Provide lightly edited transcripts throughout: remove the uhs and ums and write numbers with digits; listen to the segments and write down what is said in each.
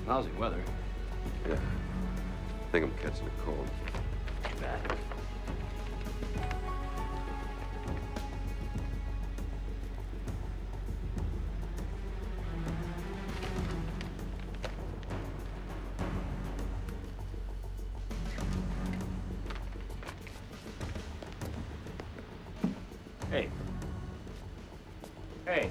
Lousy weather. Yeah. I think I'm catching a cold. Too bad. Hey. Hey.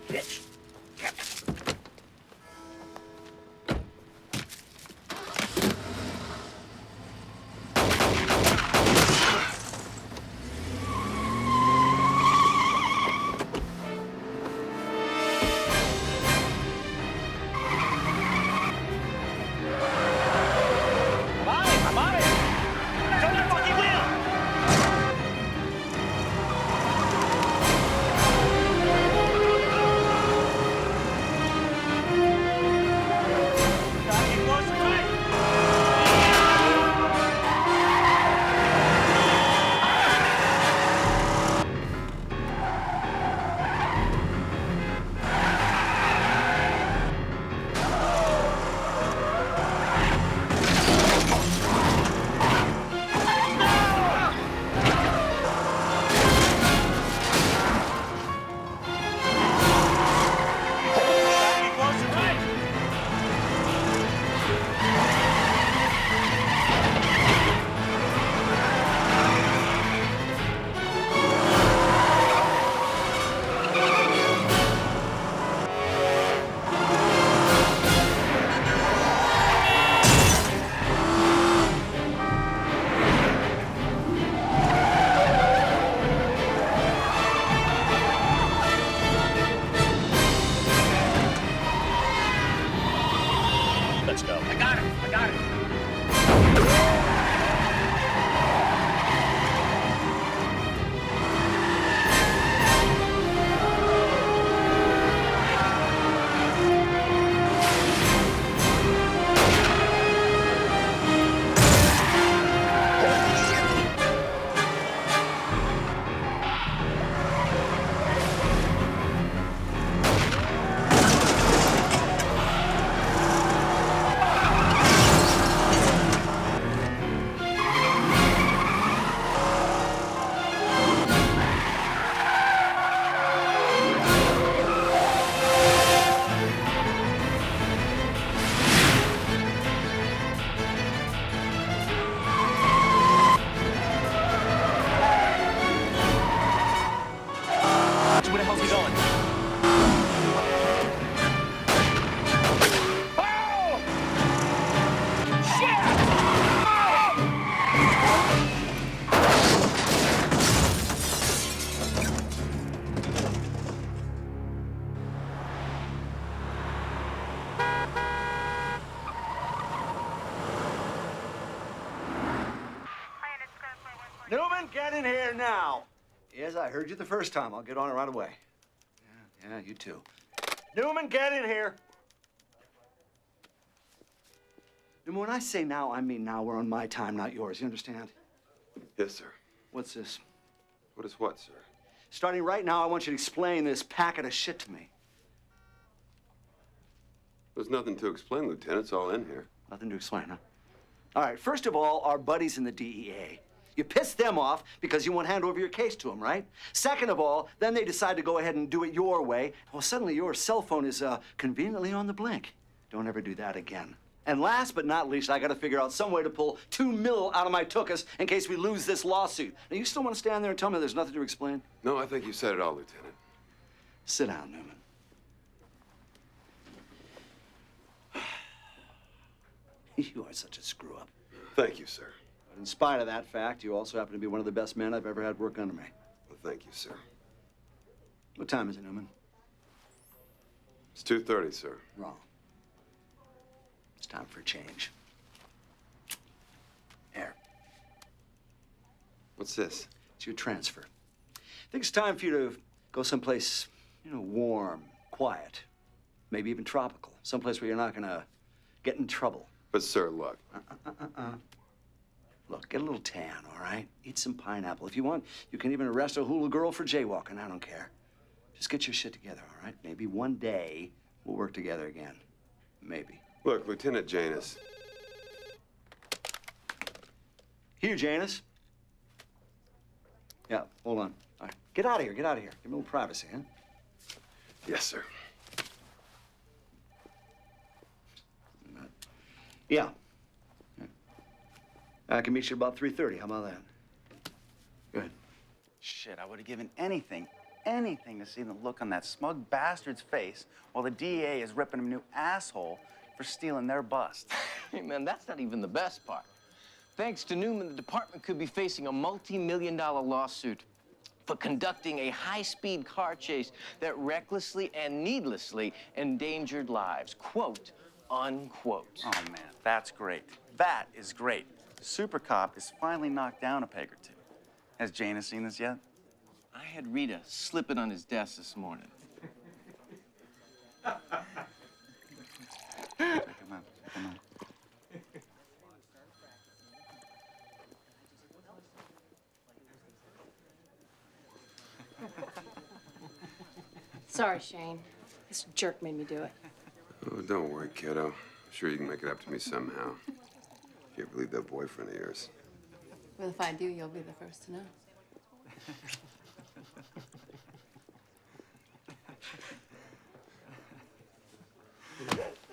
Bitch. Let's go. I got it. I got it. Where the hell's he going? Oh! Shit! Newman, get in here now. Yes, I heard you the first time. I'll get on it right away. Yeah, you too. Newman, get in here. Newman, when I say now, I mean now. We're on my time, not yours. You understand? Yes, sir. What's this? What is what, sir? Starting right now, I want you to explain this packet of shit to me. There's nothing to explain, Lieutenant. It's all in here. Nothing to explain, huh? All right, first of all, our buddies in the DEA. You pissed them off because you won't hand over your case to them, right? Second of all, then they decide to go ahead and do it your way. Well, suddenly your cell phone is conveniently on the blink. Don't ever do that again. And last but not least, I got to figure out some way to pull $2 million out of my tuchus in case we lose this lawsuit. Now, you still want to stand there and tell me there's nothing to explain? No, I think you said it all, Lieutenant. Sit down, Newman. You are such a screw-up. Thank you, sir. But in spite of that fact, you also happen to be one of the best men I've ever had work under me. Well, thank you, sir. What time is it, Newman? It's 2:30, sir. Wrong. It's time for a change. Here. What's this? It's your transfer. I think it's time for you to go someplace, warm, quiet, maybe even tropical. Someplace where you're not gonna get in trouble. But, sir, look. Look, get a little tan, all right? Eat some pineapple. If you want, you can even arrest a hula girl for jaywalking. I don't care. Just get your shit together, all right? Maybe one day we'll work together again. Maybe. Look, Lieutenant Janus. Here, Janus. Yeah, hold on. All right, get out of here, get out of here. Give me a little privacy, huh? Yes, sir. Yeah. I can meet you about 3:30. How about that? Good. Shit, I would have given anything to see the look on that smug bastard's face while the DEA is ripping him a new asshole for stealing their bust. Hey, man, that's not even the best part. Thanks to Newman, the department could be facing a multi-million-dollar lawsuit for conducting a high-speed car chase that recklessly and needlessly endangered lives. Quote, unquote. Oh, man, that's great. That is great. Super Cop is finally knocked down a peg or two. Has Janus seen this yet? I had Rita slip it on his desk this morning. Come on, come on. Sorry, Shane. This jerk made me do it. Oh, don't worry, kiddo. I'm sure you can make it up to me somehow. If you ever leave that boyfriend of yours. Well, if I do, you'll be the first to know.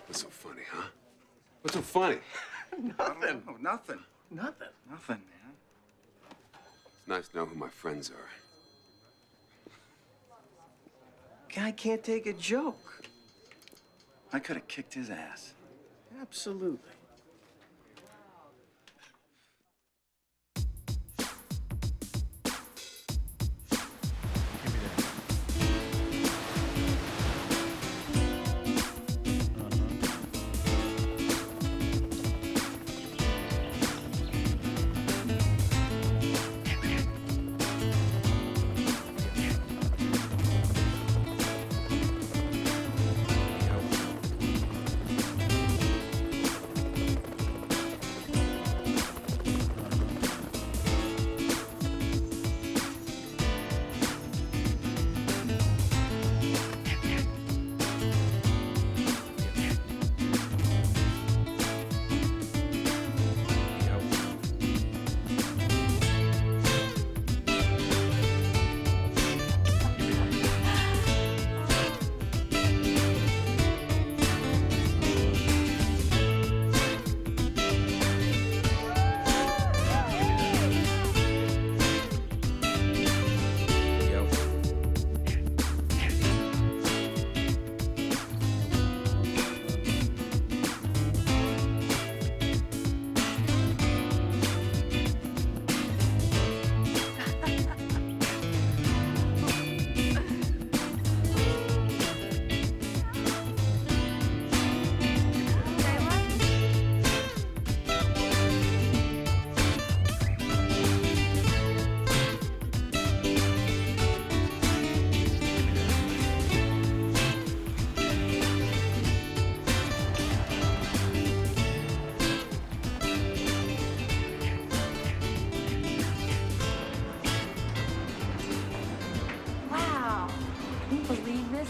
What's so funny, huh? What's so funny? Nothing. Oh, nothing. Nothing. Nothing, man. It's nice to know who my friends are. Guy can't take a joke. I could have kicked his ass. Absolutely.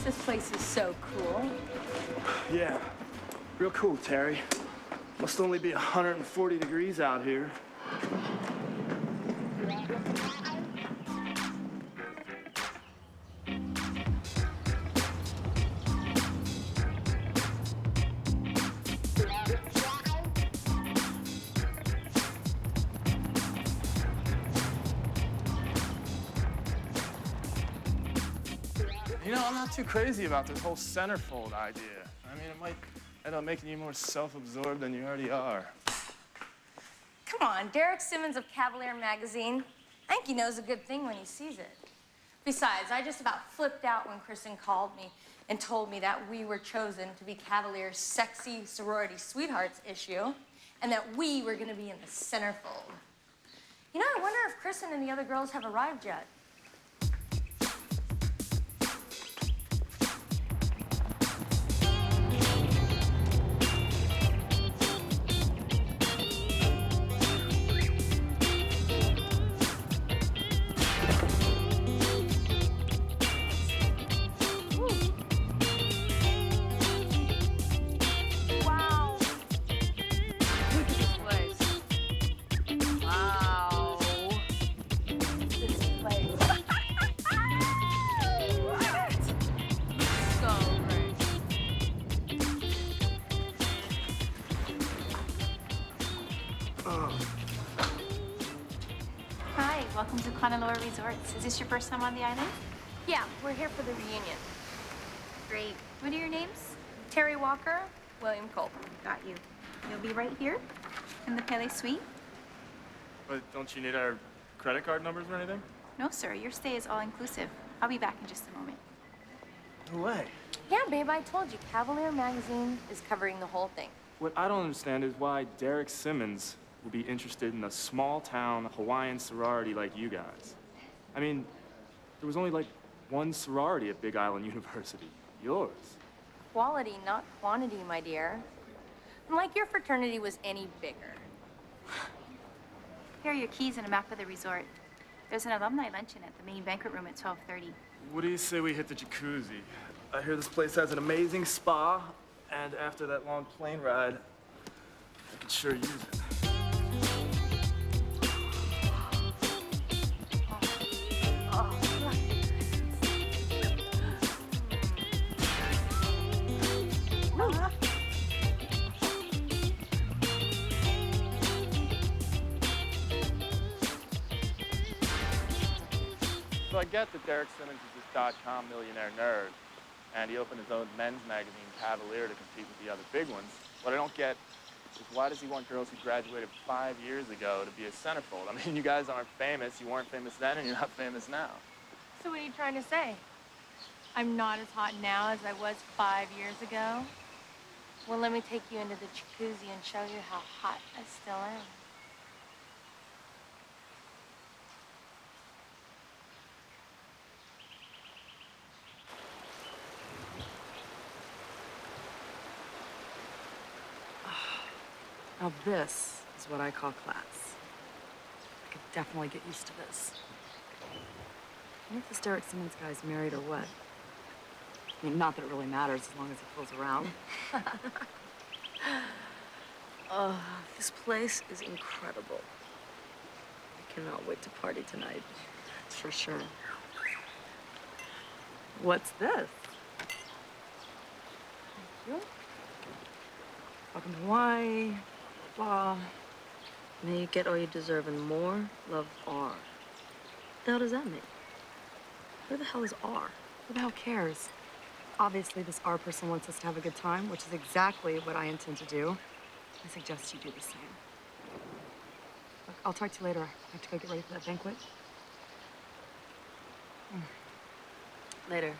This place is so cool. Yeah, real cool, Terry. Must only be 140 degrees out here. You know, I'm not too crazy about this whole centerfold idea. I mean, it might end up making you more self-absorbed than you already are. Come on, Derek Simmons of Cavalier magazine. I think he knows a good thing when he sees it. Besides, I just about flipped out when Kristen called me and told me that we were chosen to be Cavalier's Sexy Sorority Sweethearts issue, and that we were gonna be in the centerfold. You know, I wonder if Kristen and the other girls have arrived yet. Welcome to Honolulu Resorts. Is this your first time on the island? Yeah, we're here for the reunion. Great. What are your names? Terry Walker, William Culp. Got you. You'll be right here in the Pele Suite. But don't you need our credit card numbers or anything? No, sir. Your stay is all inclusive. I'll be back in just a moment. No way. Yeah, babe, I told you, Cavalier Magazine is covering the whole thing. What I don't understand is why Derek Simmons would be interested in a small-town Hawaiian sorority like you guys. I mean, there was only like one sorority at Big Island University. Yours. Quality, not quantity, my dear. And like your fraternity was any bigger. Here are your keys and a map of the resort. There's an alumni luncheon at the main banquet room at 12:30. What do you say we hit the jacuzzi? I hear this place has an amazing spa, and after that long plane ride, I could sure use it. So I get that Derek Simmons is this .com millionaire nerd, and he opened his own men's magazine, Cavalier, to compete with the other big ones. What I don't get is why does he want girls who graduated 5 years ago to be a centerfold? I mean, you guys aren't famous. You weren't famous then, and you're not famous now. So what are you trying to say? I'm not as hot now as I was 5 years ago? Well, let me take you into the jacuzzi and show you how hot I still am. Now this is what I call class. I could definitely get used to this. I wonder if this Derek Simmons guy's married or what. I mean, not that it really matters as long as he fools around. This place is incredible. I cannot wait to party tonight. That's for sure. What's this? Thank you. Welcome to Hawaii. Blah. May you get all you deserve and more. Love, R. What the hell does that mean? Who the hell is R? Who the hell cares? Obviously, this R person wants us to have a good time, which is exactly what I intend to do. I suggest you do the same. Look, I'll talk to you later. I have to go get ready for that banquet. Later.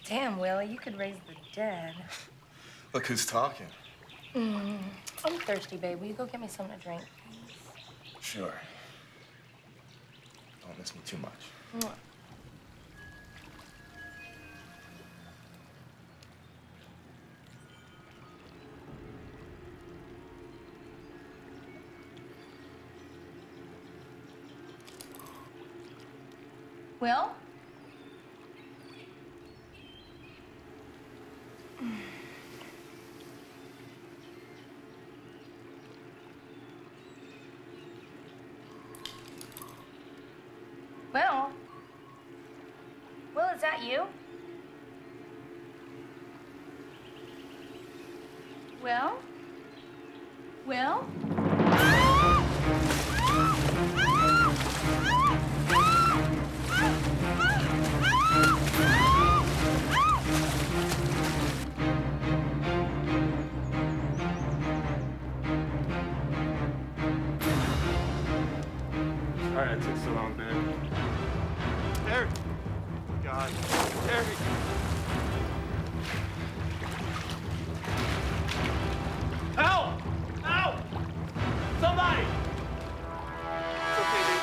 Damn, Willie, you could raise the dead. Look who's talking. I'm thirsty, babe. Will you go get me something to drink, please? Sure. Don't miss me too much. Mwah. Will? Will? Will, is that you? Will? Will? Sorry it took so long, man. Derek! God. Derek! Help! Help! Somebody! It's okay, dude.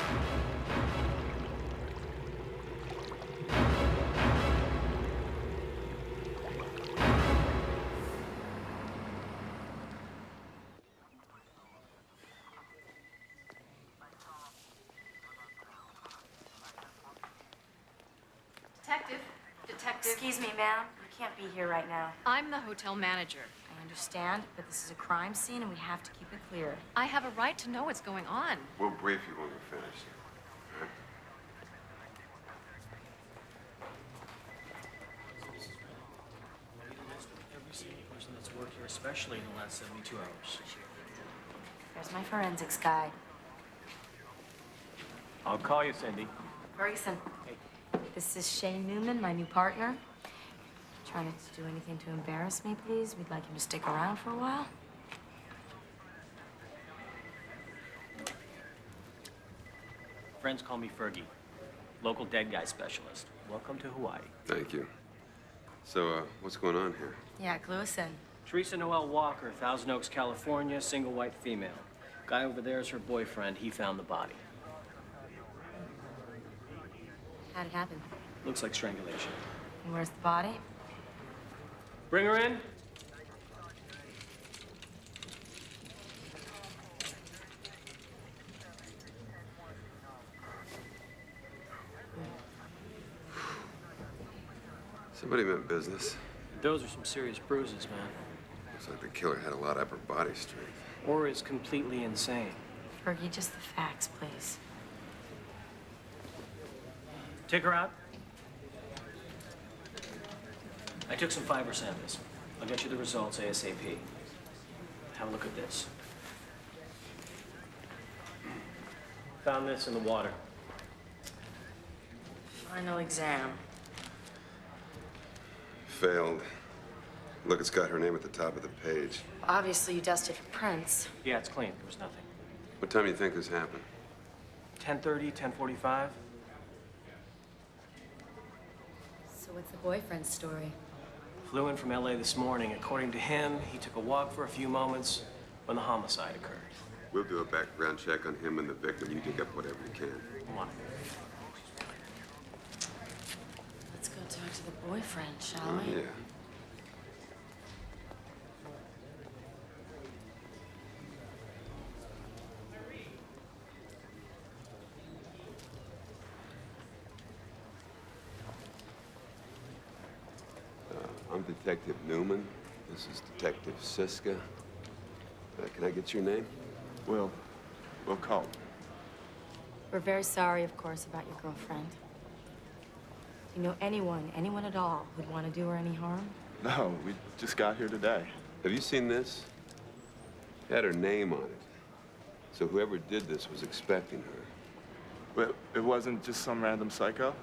Detective. Excuse me, ma'am. You can't be here right now. I'm the hotel manager. I understand, but this is a crime scene and we have to keep it clear. I have a right to know what's going on. We'll brief you when we're finished. All right? Every single person that's worked here, especially in the last 72 hours. There's my forensics guy. I'll call you, Cindy. Ferguson. This is Shane Newman, my new partner. Try not to do anything to embarrass me, please. We'd like him to stick around for a while. Friends call me Fergie, local dead guy specialist. Welcome to Hawaii. Thank you. So, what's going on here? Yeah, clue us in. Teresa Noel Walker, Thousand Oaks, California, single white female. Guy over there is her boyfriend. He found the body. How'd it happen? Looks like strangulation. And where's the body? Bring her in. Somebody meant business. Those are some serious bruises, man. Looks like the killer had a lot of upper body strength. Or is completely insane. Fergie, just the facts, please. Take her out. I took some fiber samples. I'll get you the results ASAP. Have a look at this. Found this in the water. Final exam. Failed. Look, it's got her name at the top of the page. Obviously, you dusted for prints. Yeah, it's clean. There was nothing. What time do you think this happened? 10:30, 10:45. So what's the boyfriend's story? Flew in from LA this morning. According to him, he took a walk for a few moments when the homicide occurred. We'll do a background check on him and the victim. You dig up whatever you can. Come on. Let's go talk to the boyfriend, shall we? Yeah. I'm Detective Newman. This is Detective Siska. Can I get your name? Will Culp. We're very sorry, of course, about your girlfriend. You know anyone at all who'd want to do her any harm? No, we just got here today. Have you seen this? It had her name on it. So whoever did this was expecting her. But it wasn't just some random psycho?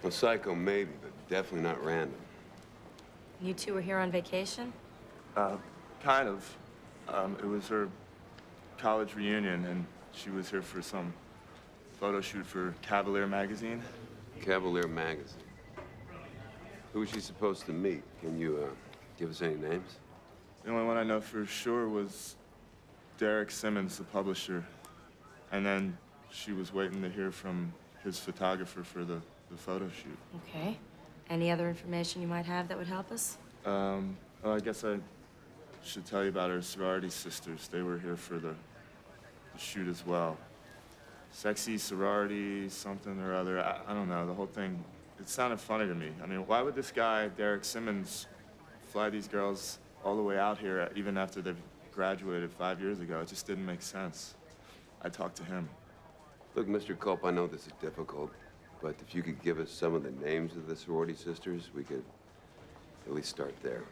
Well, psycho maybe, but definitely not random. You two were here on vacation? Kind of. It was her college reunion, and she was here for some photo shoot for Cavalier magazine. Cavalier magazine. Who was she supposed to meet? Can you give us any names? The only one I know for sure was Derek Simmons, the publisher. And then she was waiting to hear from his photographer for the photo shoot. Okay. Any other information you might have that would help us? Well, I guess I should tell you about her sorority sisters. They were here for the shoot as well. Sexy sorority, something or other. I don't know, the whole thing, it sounded funny to me. I mean, why would this guy, Derek Simmons, fly these girls all the way out here even after they've graduated 5 years ago? It just didn't make sense. I talked to him. Look, Mr. Culp, I know this is difficult, But if you could give us some of the names of the sorority sisters, we could at least start there.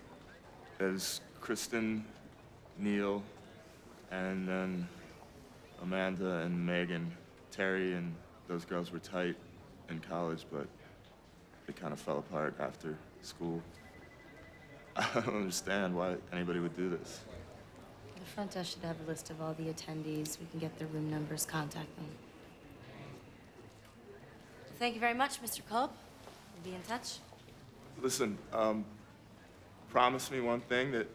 There's Kristen, Neil, and then Amanda and Megan. Terry and those girls were tight in college, but they kind of fell apart after school. I don't understand why anybody would do this. The front desk should have a list of all the attendees. We can get their room numbers, contact them. Thank you very much, Mr. Culp. We'll be in touch. Listen, promise me one thing, that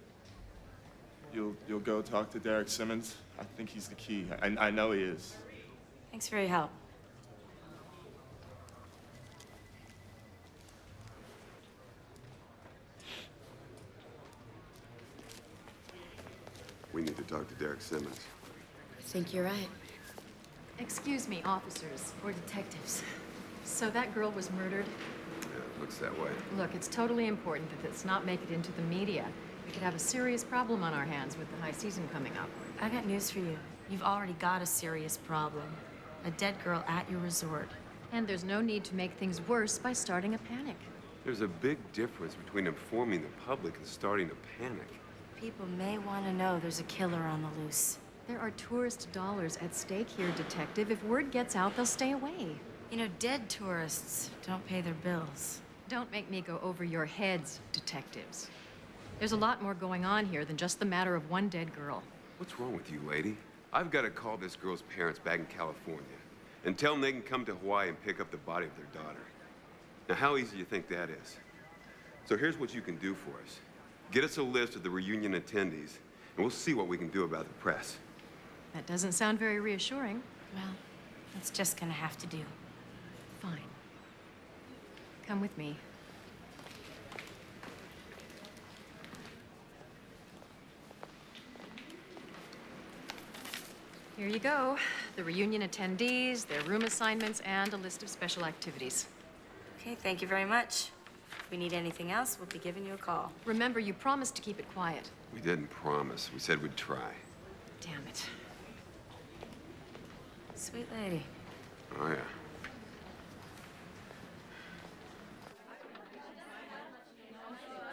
you'll go talk to Derek Simmons. I think he's the key. I know he is. Thanks for your help. We need to talk to Derek Simmons. I think you're right. Excuse me, officers or detectives. So that girl was murdered? Yeah, it looks that way. Look, it's totally important that this not make it into the media. We could have a serious problem on our hands with the high season coming up. I got news for you. You've already got a serious problem. A dead girl at your resort. And there's no need to make things worse by starting a panic. There's a big difference between informing the public and starting a panic. People may want to know there's a killer on the loose. There are tourist dollars at stake here, Detective. If word gets out, they'll stay away. You know, dead tourists don't pay their bills. Don't make me go over your heads, detectives. There's a lot more going on here than just the matter of one dead girl. What's wrong with you, lady? I've got to call this girl's parents back in California and tell them they can come to Hawaii and pick up the body of their daughter. Now, how easy do you think that is? So here's what you can do for us. Get us a list of the reunion attendees, and we'll see what we can do about the press. That doesn't sound very reassuring. Well, it's just gonna have to do. Fine. Come with me. Here you go. The reunion attendees, their room assignments, and a list of special activities. Okay, thank you very much. If we need anything else, we'll be giving you a call. Remember, you promised to keep it quiet. We didn't promise. We said we'd try. Damn it. Sweet lady. Oh, yeah.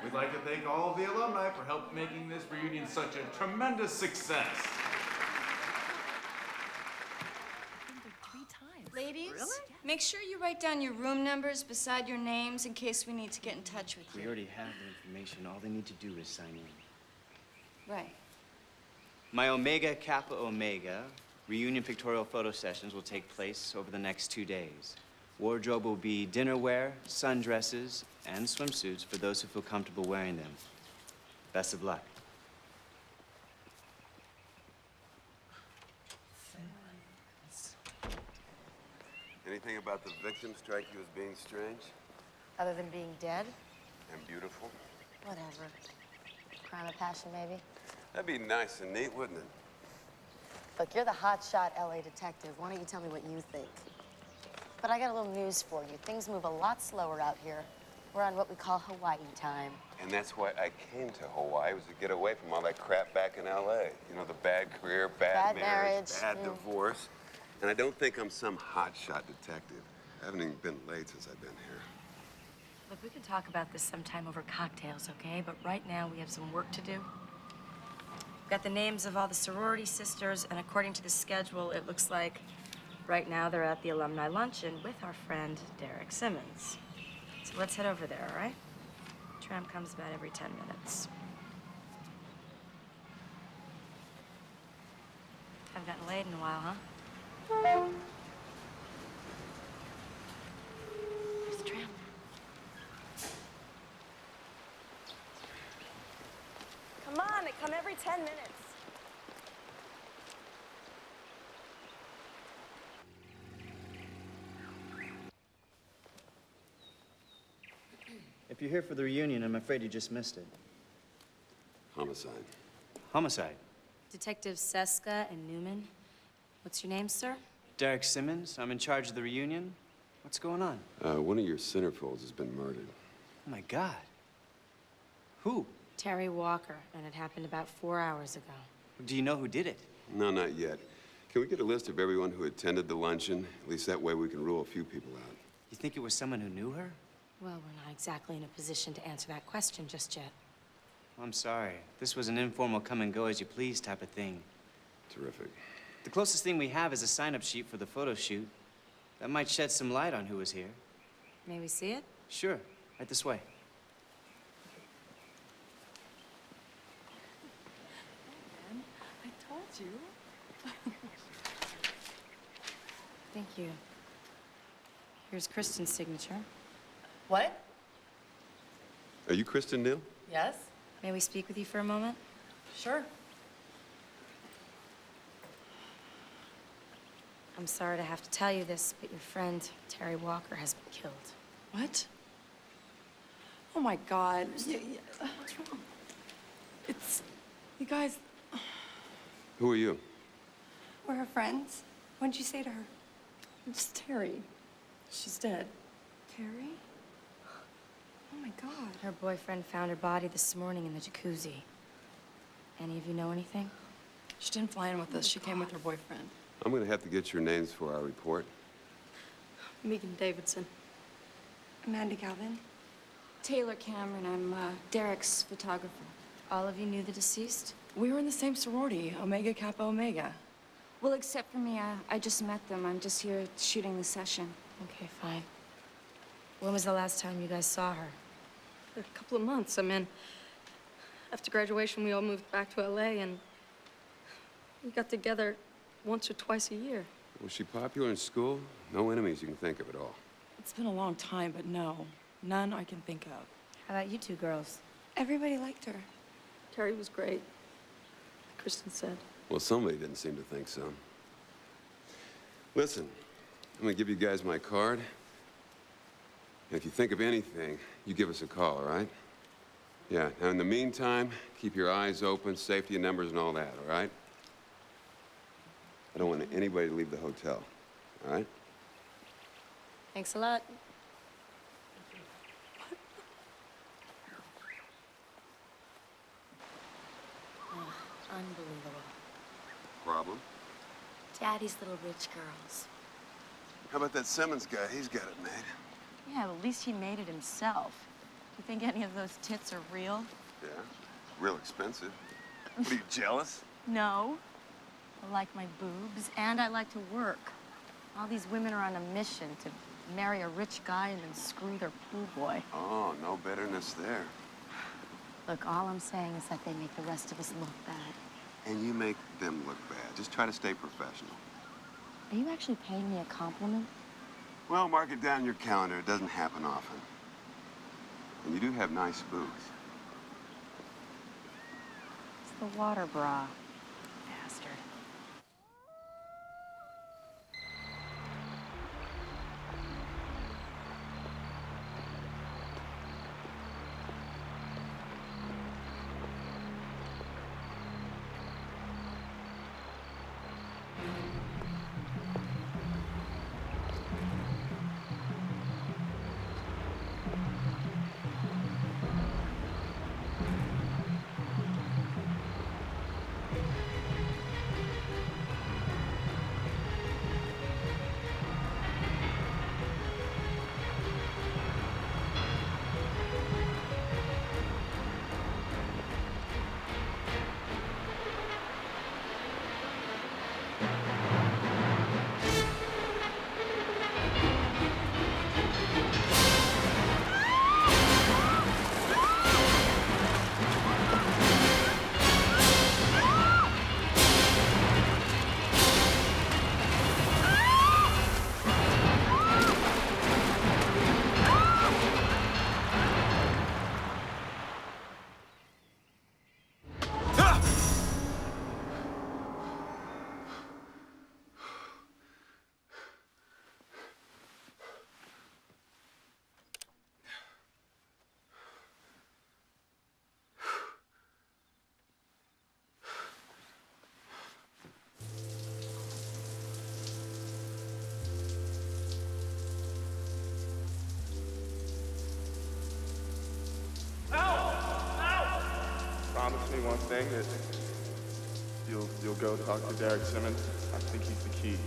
We'd like to thank all of the alumni for help making this reunion such a tremendous success. Ladies, make sure you write down your room numbers beside your names in case we need to get in touch with you. We already have the information. All they need to do is sign in. Right. My Omega Kappa Omega reunion pictorial photo sessions will take place over the next 2 days. Wardrobe will be dinnerwear, sundresses, and swimsuits for those who feel comfortable wearing them. Best of luck. Anything about the victim strike you as being strange Other than being dead? and beautiful? Whatever. Crime of passion, maybe? That'd be nice and neat, wouldn't it? Look, you're the hotshot LA detective. Why don't you tell me what you think? But I got a little news for you. Things move a lot slower out here. We're on what we call Hawaii time. And that's why I came to Hawaii, was to get away from all that crap back in L.A. You know, the bad career, bad marriage, bad divorce. And I don't think I'm some hotshot detective. I haven't even been late since I've been here. Look, we can talk about this sometime over cocktails, okay? But right now, we have some work to do. We've got the names of all the sorority sisters, and according to the schedule, it looks like right now they're at the alumni luncheon with our friend Derek Simmons. So let's head over there, all right? Tram comes about every 10 minutes. Haven't gotten laid in a while, huh? Here's the tram. Come on, they come every 10 minutes. If you're here for the reunion, I'm afraid you just missed it. Homicide. Homicide. Detectives Seska and Newman. What's your name, sir? Derek Simmons. I'm in charge of the reunion. What's going on? One of your centerfolds has been murdered. Oh, my God. Who? Terry Walker, and it happened about 4 hours ago. Do you know who did it? No, not yet. Can we get a list of everyone who attended the luncheon? At least that way we can rule a few people out. You think it was someone who knew her? Well, we're not exactly in a position to answer that question just yet. I'm sorry. This was an informal come-and-go-as-you-please type of thing. Terrific. The closest thing we have is a sign-up sheet for the photo shoot. That might shed some light on who was here. May we see it? Sure. Right this way. I told you. Thank you. Here's Kristen's signature. What? Are you Kristen Neal? Yes? May we speak with you for a moment? Sure. I'm sorry to have to tell you this, but your friend, Terry Walker, has been killed. What? Oh my God. What's wrong? It's... You guys... Who are you? We're her friends. What'd you say to her? It's Terry. She's dead. Terry? Oh my God. Her boyfriend found her body this morning in the jacuzzi. Any of you know anything? She didn't fly in with us. She came with her boyfriend. I'm gonna have to get your names for our report. Megan Davidson. Amanda Galvin. Taylor Cameron. I'm Derek's photographer. All of you knew the deceased? We were in the same sorority, Omega Kappa Omega. Well, except for me, I just met them. I'm just here shooting the session. Okay, fine. When was the last time you guys saw her? A couple of months. I mean, after graduation, we all moved back to LA, and we got together once or twice a year. Was she popular in school? No enemies you can think of at all. It's been a long time, but no. None I can think of. How about you two girls? Everybody liked her. Terry was great, Kristen said. Well, somebody didn't seem to think so. Listen, I'm gonna give you guys my card. And if you think of anything, you give us a call, all right? Yeah, now in the meantime, keep your eyes open, safety and numbers and all that, all right? I don't want anybody to leave the hotel, all right? Thanks a lot. Unbelievable. Problem? Daddy's little rich girls. How about that Simmons guy? He's got it made. Yeah, at least he made it himself. Do you think any of those tits are real? Yeah, real expensive. What, are you jealous? No. I like my boobs, and I like to work. All these women are on a mission to marry a rich guy and then screw their pool boy. Oh, no bitterness there. Look, all I'm saying is that they make the rest of us look bad. And you make them look bad. Just try to stay professional. Are you actually paying me a compliment? Well, mark it down in your calendar. It doesn't happen often. And you do have nice boobs. It's the water bra, bastard. Promise me one thing, that you'll go talk to Derek Simmons. I think he's the key.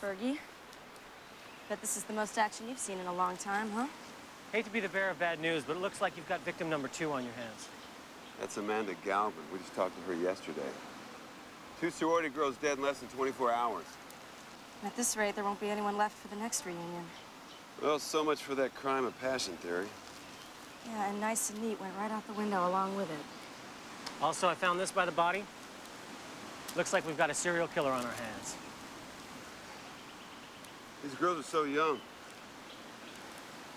Fergie. Bet this is the most action you've seen in a long time, huh? Hate to be the bearer of bad news, but it looks like you've got victim number 2 on your hands. That's Amanda Galvin. We just talked to her yesterday. 2 sorority girls dead in less than 24 hours. At this rate, there won't be anyone left for the next reunion. Well, so much for that crime of passion theory. Yeah, and nice and neat went right out the window along with it. Also, I found this by the body. Looks like we've got a serial killer on our hands. These girls are so young.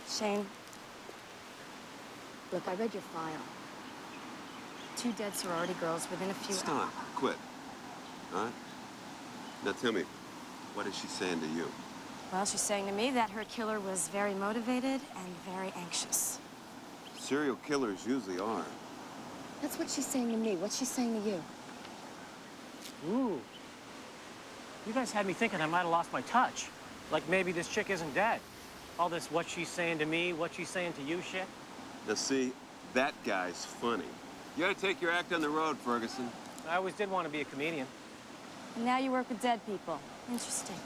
Shane, Look, I read your file. 2 dead sorority girls within a few hours. Stop. Quit. All right? Now tell me, what is she saying to you? Well, she's saying to me that her killer was very motivated and very anxious. Serial killers usually are. That's what she's saying to me. What's she saying to you? Ooh. You guys had me thinking I might have lost my touch. Like maybe this chick isn't dead. All this what she's saying to me, what she's saying to you shit. Now see, that guy's funny. You gotta take your act on the road, Ferguson. I always did want to be a comedian. And now you work with dead people. Interesting.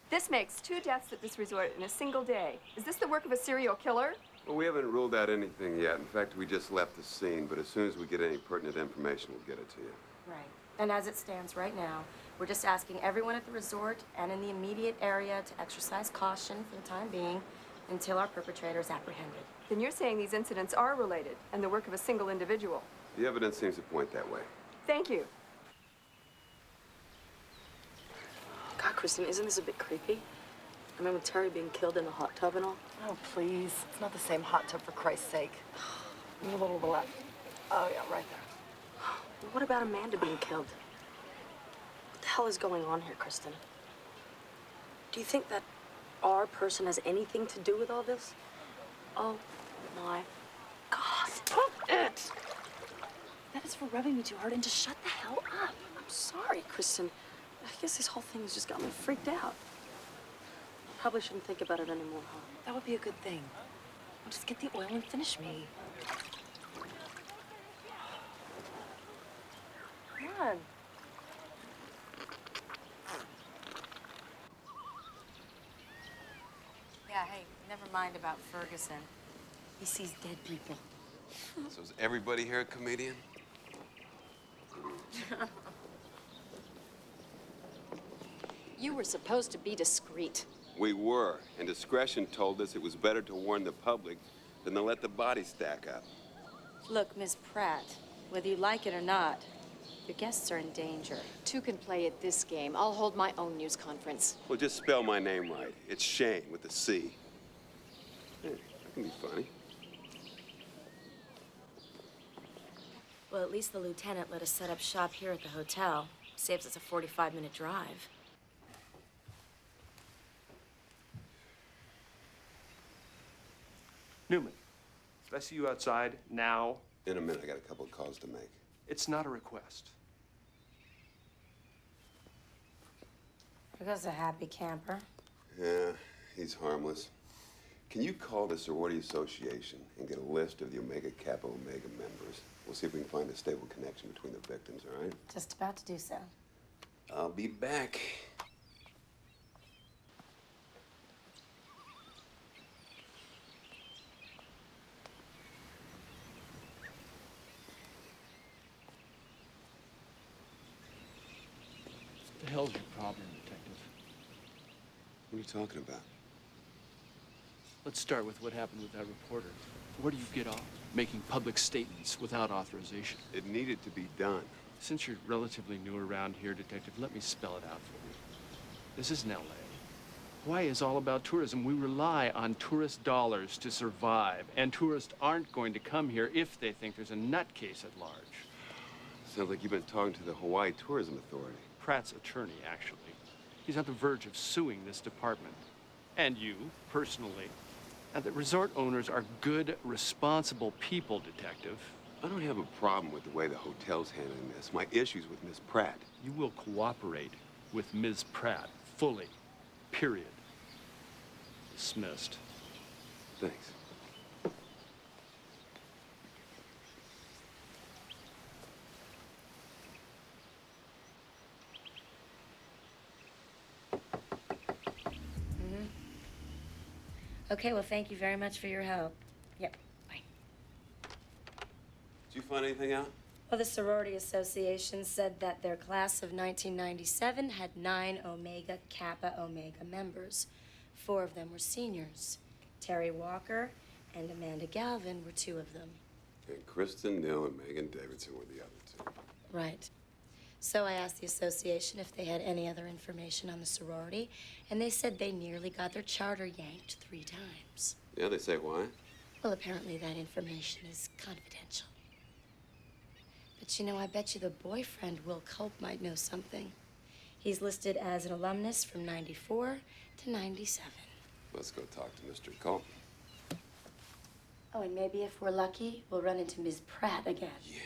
This makes 2 deaths at this resort in a single day. Is this the work of a serial killer? Well, we haven't ruled out anything yet. In fact, we just left the scene, but as soon as we get any pertinent information, we'll get it to you. Right. And as it stands right now, we're just asking everyone at the resort and in the immediate area to exercise caution for the time being until our perpetrator is apprehended. Then you're saying these incidents are related and the work of a single individual. The evidence seems to point that way. Thank you. God, Kristen, isn't this a bit creepy? I mean, with Terry being killed in the hot tub and all. Oh, please. It's not the same hot tub, for Christ's sake. A little to the left. Oh, yeah, right there. What about Amanda being killed? What the hell is going on here, Kristen? Do you think that our person has anything to do with all this? Oh, my God. Stop it! That is for rubbing me too hard, and just shut the hell up. I'm sorry, Kristen. I guess this whole thing has just got me freaked out. Probably shouldn't think about it anymore, huh? That would be a good thing. Well, just get the oil and finish me. Come on. Yeah, hey, never mind about Ferguson. He sees dead people. So is everybody here a comedian? You were supposed to be discreet. We were, and discretion told us it was better to warn the public than to let the body stack up. Look, Miss Pratt, whether you like it or not, your guests are in danger. 2 can play at this game. I'll hold my own news conference. Well, just spell my name right. It's Shane with a C. Hey, that can be funny. Well, at least the lieutenant let us set up shop here at the hotel. Saves us a 45-minute drive. Newman, did I see you outside now? In a minute, I got a couple of calls to make. It's not a request. Because a happy camper. Yeah, he's harmless. Can you call the Sorority Association and get a list of the Omega Kappa Omega members? We'll see if we can find a stable connection between the victims, all right? Just about to do so. I'll be back. What the hell's your problem, Detective? What are you talking about? Let's start with what happened with that reporter. Where do you get off making public statements without authorization? It needed to be done. Since you're relatively new around here, Detective, let me spell it out for you. This isn't L.A. Hawaii is all about tourism. We rely on tourist dollars to survive, and tourists aren't going to come here if they think there's a nutcase at large. Sounds like you've been talking to the Hawaii Tourism Authority. Pratt's attorney, actually. He's on the verge of suing this department. And you, personally. And the resort owners are good, responsible people, Detective. I don't have a problem with the way the hotel's handling this. My issue's with Miss Pratt. You will cooperate with Ms. Pratt fully. Period. Dismissed. Thanks. Okay, well, thank you very much for your help. Yep, bye. Did you find anything out? Well, the Sorority Association said that their class of 1997 had 9 Omega Kappa Omega members. 4 of them were seniors. Terry Walker and Amanda Galvin were 2 of them. And Kristen, Neil, and Megan Davidson were the other 2. Right. So I asked the association if they had any other information on the sorority, and they said they nearly got their charter yanked 3 times. Yeah, they say why? Well, apparently that information is confidential. But you know, I bet you the boyfriend, Will Culp, might know something. He's listed as an alumnus from 94 to 97. Let's go talk to Mr. Culp. Oh, and maybe if we're lucky, we'll run into Ms. Pratt again. Yeah,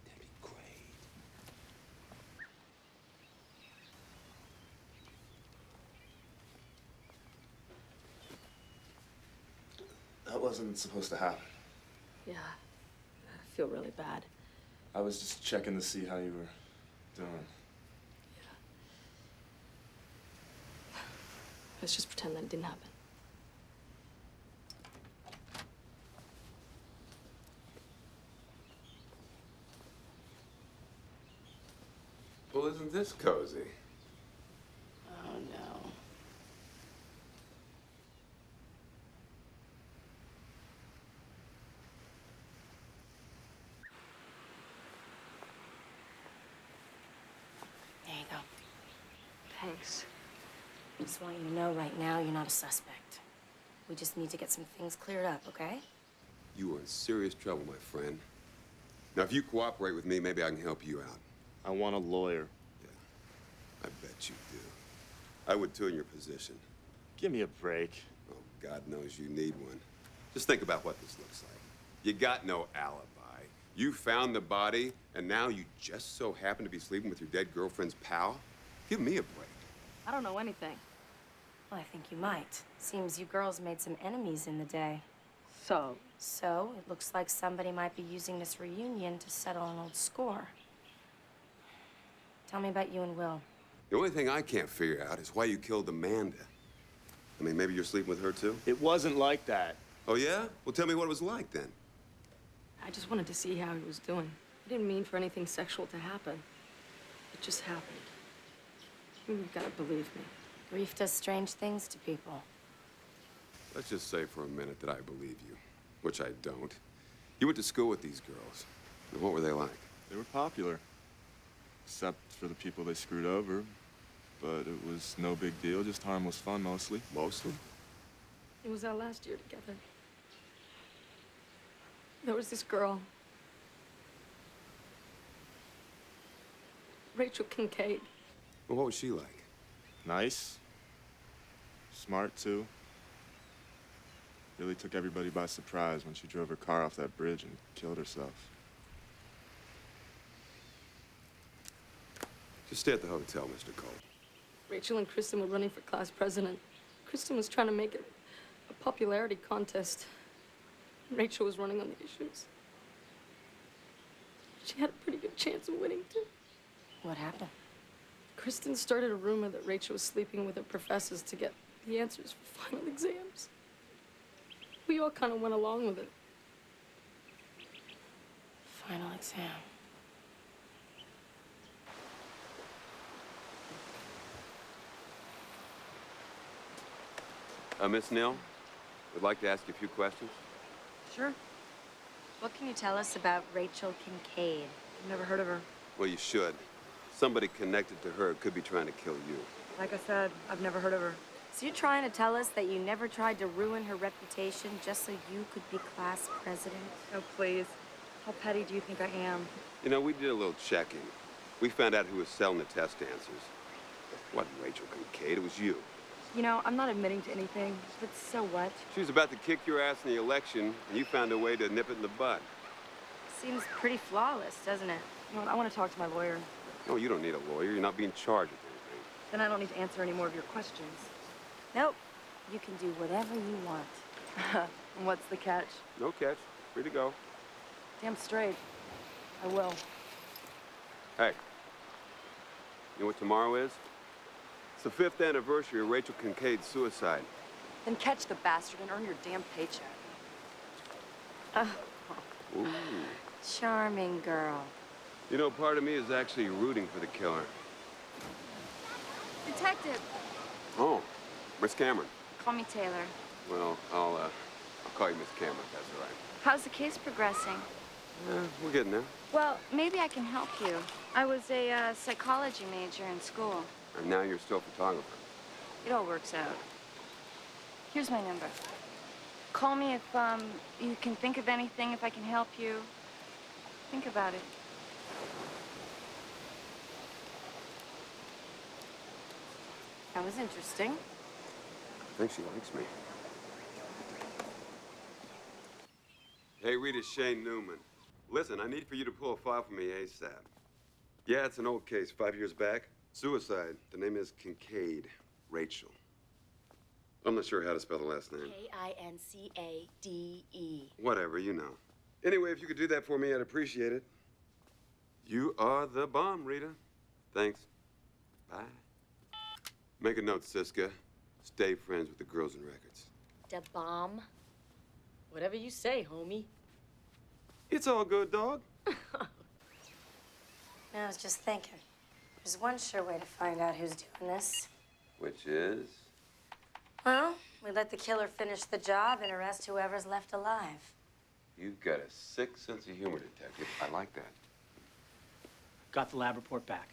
that'd be great. That wasn't supposed to happen. Yeah, I feel really bad. I was just checking to see how you were doing. Let's just pretend that it didn't happen. Well, isn't this cozy? Oh, no. There you go. Thanks. Just want you to know right now you're not a suspect. We just need to get some things cleared up, okay? You are in serious trouble, my friend. Now, if you cooperate with me, maybe I can help you out. I want a lawyer. I bet you do. I would too in your position. Give me a break. Oh, God knows you need one. Just think about what this looks like. You got no alibi. You found the body, and now you just so happen to be sleeping with your dead girlfriend's pal? Give me a break. I don't know anything. Well, I think you might. Seems you girls made some enemies in the day. So? So, it looks like somebody might be using this reunion to settle an old score. Tell me about you and Will. The only thing I can't figure out is why you killed Amanda. I mean, maybe you're sleeping with her too? It wasn't like that. Oh, yeah? Well, tell me what it was like then. I just wanted to see how he was doing. I didn't mean for anything sexual to happen. It just happened. You've got to believe me. Grief does strange things to people. Let's just say for a minute that I believe you, which I don't. You went to school with these girls. And what were they like? They were popular. Except for the people they screwed over. But it was no big deal, just harmless fun mostly. Mostly? It was our last year together. There was this girl. Rachel Kincaid. Well, what was she like? Nice. Smart, too. Really took everybody by surprise when she drove her car off that bridge and killed herself. Just stay at the hotel, Mr. Cole. Rachel and Kristen were running for class president. Kristen was trying to make it a popularity contest. Rachel was running on the issues. She had a pretty good chance of winning, too. What happened? Kristen started a rumor that Rachel was sleeping with her professors to get the answers for final exams. We all kind of went along with it. Final exam. Miss Nell, I'd like to ask you a few questions. Sure. What can you tell us about Rachel Kincaid? I've never heard of her. Well, you should. Somebody connected to her could be trying to kill you. Like I said, I've never heard of her. So you're trying to tell us that you never tried to ruin her reputation just so you could be class president? Oh, please. How petty do you think I am? You know, we did a little checking. We found out who was selling the test answers. It wasn't Rachel Kincaid, it was you. You know, I'm not admitting to anything, but so what? She was about to kick your ass in the election, and you found a way to nip it in the bud. Seems pretty flawless, doesn't it? You know what, I want to talk to my lawyer. No, you don't need a lawyer. You're not being charged with anything. Then I don't need to answer any more of your questions. Nope. You can do whatever you want. And what's the catch? No catch. Free to go. Damn straight. I will. Hey, you know what tomorrow is? It's the 5th anniversary of Rachel Kincaid's suicide. Then catch the bastard and earn your damn paycheck. Ooh. Charming girl. You know, part of me is actually rooting for the killer. Detective, Oh, Miss Cameron. call me Taylor. Well, I'll call you Miss Cameron, if that's all right. How's the case progressing? We're getting there. Well, maybe I can help you. I was a psychology major in school. And now you're still a photographer. It all works out. Here's my number. Call me if you can think of anything, if I can help you. Think about it. That was interesting. I think she likes me. Hey, Rita, Shane Newman. Listen, I need for you to pull a file for me ASAP. Yeah, it's an old case, 5 years back. Suicide. The name is Kincaid. Rachel. I'm not sure how to spell the last name. Kincade. Whatever, you know. Anyway, if you could do that for me, I'd appreciate it. You are the bomb, Rita. Thanks. Bye. Make a note, Siska. Stay friends with the girls in records. Da bomb. Whatever you say, homie. It's all good, dog. I was just thinking. There's one sure way to find out who's doing this. Which is? Well, we let the killer finish the job and arrest whoever's left alive. You've got a sick sense of humor, detective. I like that. Got the lab report back.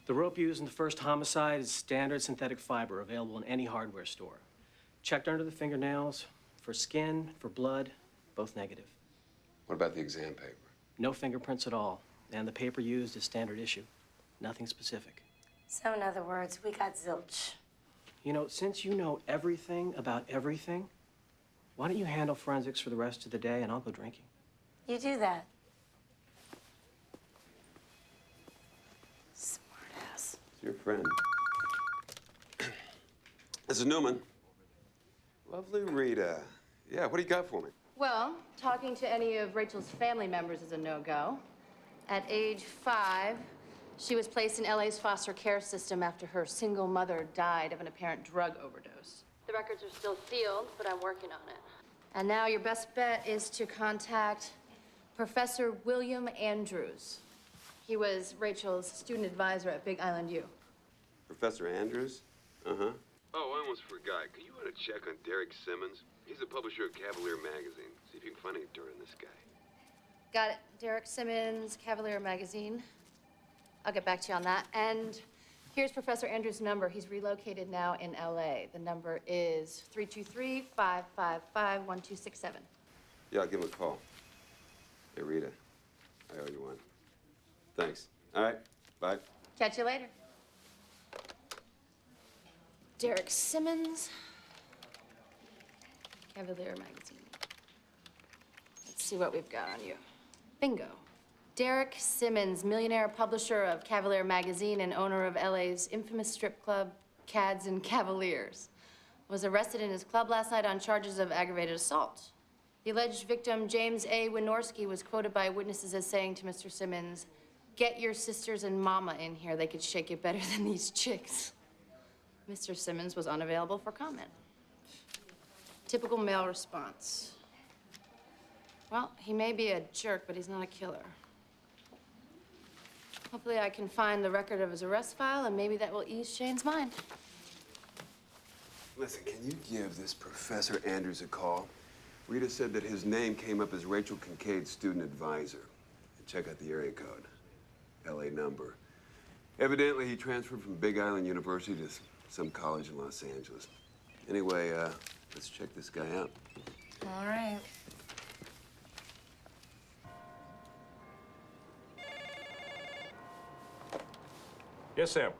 The rope used in the first homicide is standard synthetic fiber available in any hardware store. Checked under the fingernails for skin, for blood, both negative. What about the exam paper? No fingerprints at all. And the paper used is standard issue. Nothing specific. So, in other words, we got zilch. You know, since you know everything about everything, why don't you handle forensics for the rest of the day and I'll go drinking? You do that. It's your friend. This is Newman. Lovely Rita. Yeah, what do you got for me? Well, talking to any of Rachel's family members is a no-go. At age 5, she was placed in LA's foster care system after her single mother died of an apparent drug overdose. The records are still sealed, but I'm working on it. And now your best bet is to contact Professor William Andrews. He was Rachel's student advisor at Big Island U. Professor Andrews? Uh-huh. Oh, I almost forgot. Can you run a check on Derek Simmons? He's the publisher of Cavalier magazine. See if you can find any dirt on this guy. Got it. Derek Simmons, Cavalier magazine. I'll get back to you on that. And here's Professor Andrews' number. He's relocated now in LA. The number is 323-555-1267. Yeah, I'll give him a call. Hey, Rita, I owe you one. Thanks. All right, bye. Catch you later. Derek Simmons, Cavalier magazine. Let's see what we've got on you. Bingo. Derek Simmons, millionaire publisher of Cavalier magazine and owner of LA's infamous strip club, Cads and Cavaliers, was arrested in his club last night on charges of aggravated assault. The alleged victim, James A. Wynorski, was quoted by witnesses as saying to Mr. Simmons, "Get your sisters and mama in here. They could shake it better than these chicks." Mr. Simmons was unavailable for comment. Typical male response. Well, he may be a jerk, but he's not a killer. Hopefully I can find the record of his arrest file, and maybe that will ease Shane's mind. Listen, can you give this Professor Andrews a call? Rita said that his name came up as Rachel Kincaid's student advisor. Check out the area code. LA number. Evidently, he transferred from Big Island University to some college in Los Angeles. Anyway, let's check this guy out. All right. Yes, Sam.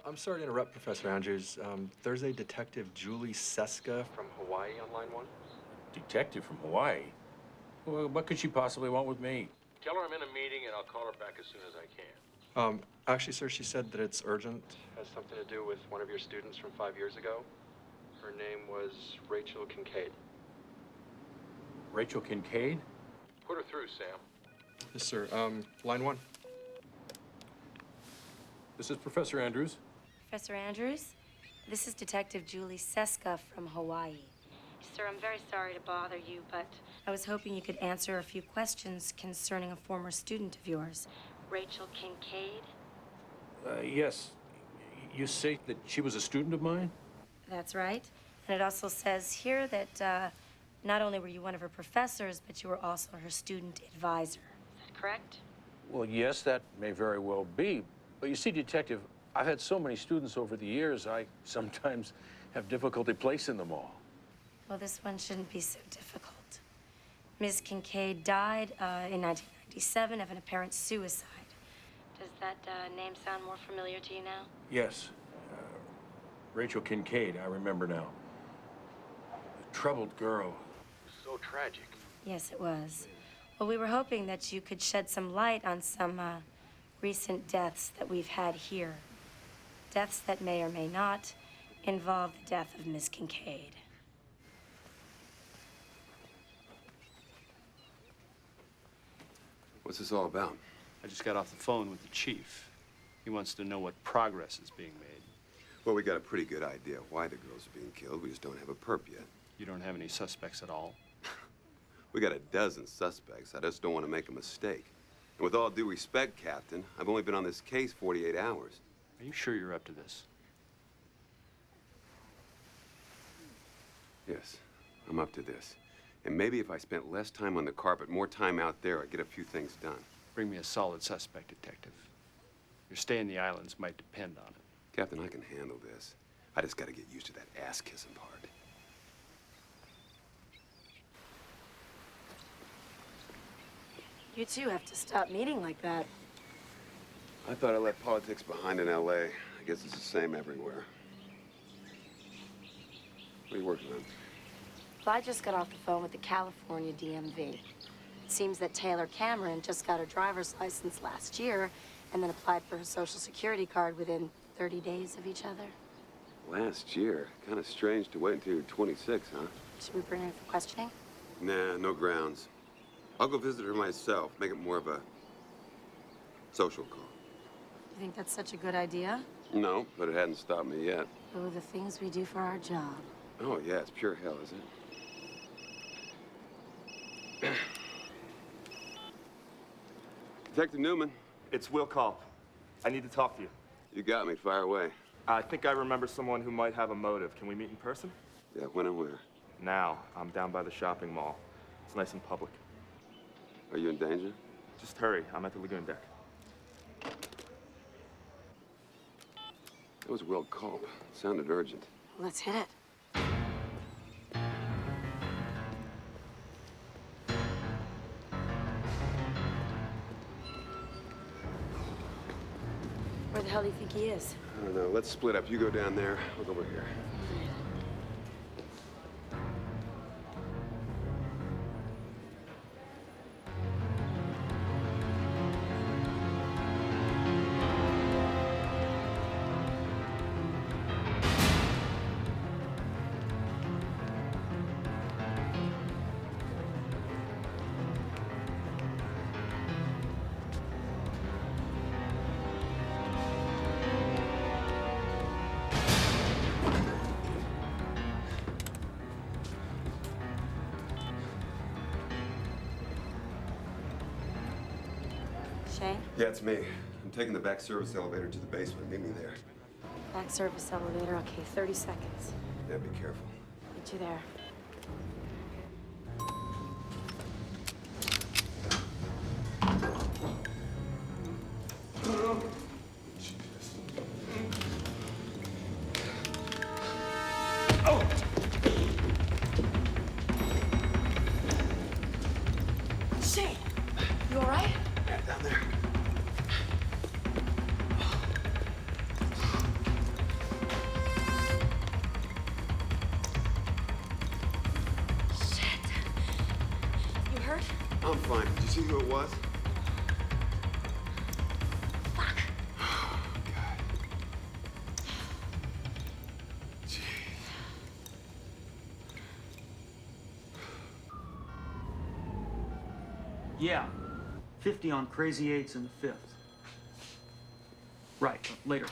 I'm sorry to interrupt, Professor Andrews. There's a detective, Julie Seska from Hawaii on line 1. Detective from Hawaii? Well, what could she possibly want with me? Tell her I'm in a meeting and I'll call her back as soon as I can. Actually, sir, she said that it's urgent. Has something to do with one of your students from 5 years ago. Her name was Rachel Kincaid. Rachel Kincaid? Put her through, Sam. Yes, sir. Line 1. This is Professor Andrews. Professor Andrews? This is Detective Julie Seska from Hawaii. Sir, I'm very sorry to bother you, but I was hoping you could answer a few questions concerning a former student of yours, Rachel Kincaid. Yes. You say that she was a student of mine? That's right. And it also says here that not only were you one of her professors, but you were also her student advisor. Is that correct? Well, yes, that may very well be. But you see, Detective, I've had so many students over the years, I sometimes have difficulty placing them all. Well, this one shouldn't be so difficult. Ms. Kincaid died in 1997 of an apparent suicide. Does that name sound more familiar to you now? Yes. Rachel Kincaid, I remember now. A troubled girl. So tragic. Yes, it was. Well, we were hoping that you could shed some light on some recent deaths that we've had here. Deaths that may or may not involve the death of Miss Kincaid. What's this all about? I just got off the phone with the chief. He wants to know what progress is being made. Well, we got a pretty good idea why the girls are being killed. We just don't have a perp yet. You don't have any suspects at all? We got a dozen suspects. I just don't want to make a mistake. And with all due respect, Captain, I've only been on this case 48 hours. Are you sure you're up to this? Yes, I'm up to this. And maybe if I spent less time on the carpet, more time out there, I'd get a few things done. Bring me a solid suspect, Detective. Your stay in the islands might depend on it. Captain, I can handle this. I just got to get used to that ass-kissing part. You two have to stop meeting like that. I thought I left politics behind in L.A. I guess it's the same everywhere. What are you working on? Well, I just got off the phone with the California DMV. It seems that Taylor Cameron just got her driver's license last year and then applied for her Social Security card within 30 days of each other. Last year? Kind of strange to wait until you're 26, huh? Should we bring her in for questioning? Nah, no grounds. I'll go visit her myself, make it more of a social call. You think that's such a good idea? No, but it hadn't stopped me yet. Oh, the things we do for our job. Oh, yeah, it's pure hell, isn't it? Detective Newman. It's Will Culp. I need to talk to you. You got me. Fire away. I think I remember someone who might have a motive. Can we meet in person? Yeah, when and where? Now. I'm down by the shopping mall. It's nice and public. Are you in danger? Just hurry. I'm at the lagoon deck. That was Will Culp. Sounded urgent. Let's hit it. Where the hell do you think he is? I don't know. Let's split up. You go down there. I'll go over here. Shane? Yeah, it's me. I'm taking the back service elevator to the basement. Meet me there. Back service elevator. Okay, 30 seconds. Yeah, be careful. Meet you there. Shane, you all right? Yeah, down there. Shit. You hurt? I'm fine. Did you see who it was? Fuck. Oh, God. Jeez. Yeah. 50 on Crazy Eights in the 5th. Right, later.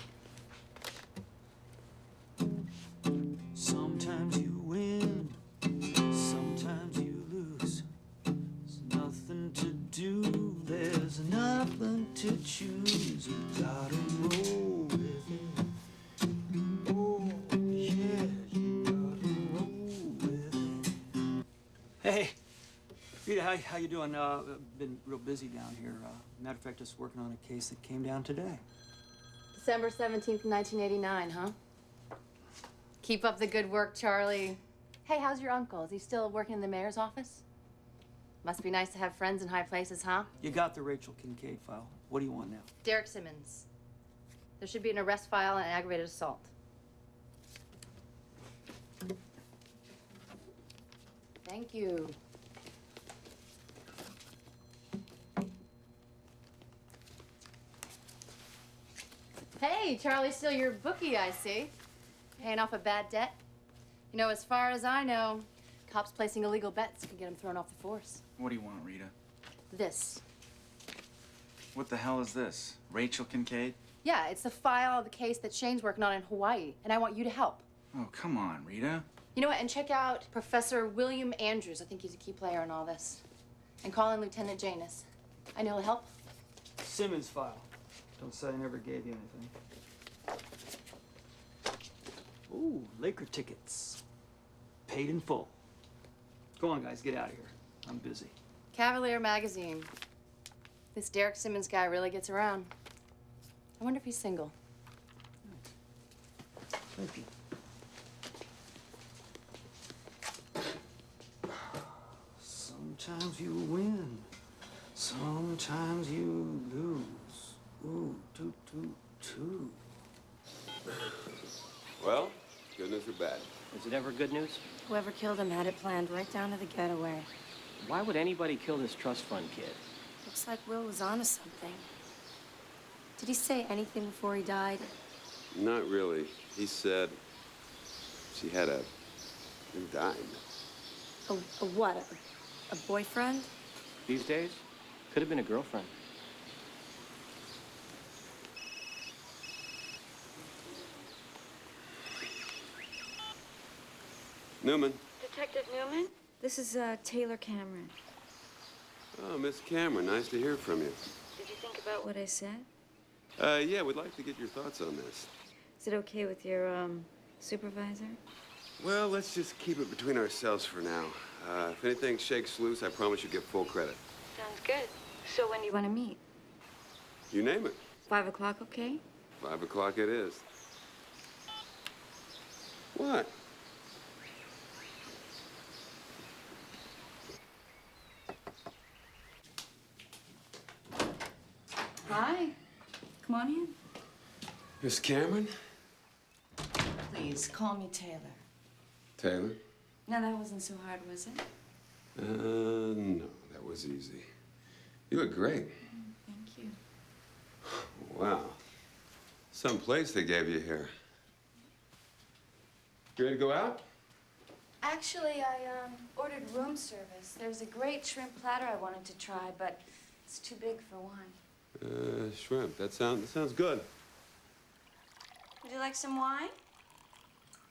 Hi, how you doing? Been real busy down here. Matter of fact, just working on a case that came down today. December 17th, 1989, huh? Keep up the good work, Charlie. Hey, how's your uncle? Is he still working in the mayor's office? Must be nice to have friends in high places, huh? You got the Rachel Kincaid file. What do you want now? Derek Simmons. There should be an arrest file and aggravated assault. Thank you. Hey, Charlie's still your bookie, I see. Paying off a bad debt. You know, as far as I know, cops placing illegal bets can get them thrown off the force. What do you want, Rita? This. What the hell is this? Rachel Kincaid? Yeah, it's the file of the case that Shane's working on in Hawaii, and I want you to help. Oh, come on, Rita. You know what? And check out Professor William Andrews. I think he's a key player in all this. And call in Lieutenant Janus. I know he'll help. Simmons file. Don't say I never gave you anything. Ooh, Laker tickets. Paid in full. Go on, guys, get out of here. I'm busy. Cavalier magazine. This Derek Simmons guy really gets around. I wonder if he's single. Thank you. Sometimes you win. Sometimes you lose. Ooh, toot, toot, toot. Well, good news or bad? Is it ever good news? Whoever killed him had it planned right down to the getaway. Why would anybody kill this trust fund kid? Looks like Will was onto something. Did he say anything before he died? Not really. He said she had a dime. A what? A boyfriend? These days, could have been a girlfriend. Newman. Detective Newman? This is Taylor Cameron. Oh, Miss Cameron, nice to hear from you. Did you think about what I said? Yeah, we'd like to get your thoughts on this. Is it okay with your supervisor? Well, let's just keep it between ourselves for now. If anything shakes loose, I promise you get full credit. Sounds good. So when do you want to meet? You name it. 5 o'clock, okay? 5 o'clock it is. What? Hi. Come on in. Miss Cameron? Please, call me Taylor. Taylor? No, that wasn't so hard, was it? No, that was easy. You look great. Thank you. Wow. Some place they gave you here. You ready to go out? Actually, I ordered room service. There's a great shrimp platter I wanted to try, but it's too big for one. Shrimp. That sounds good. Would you like some wine?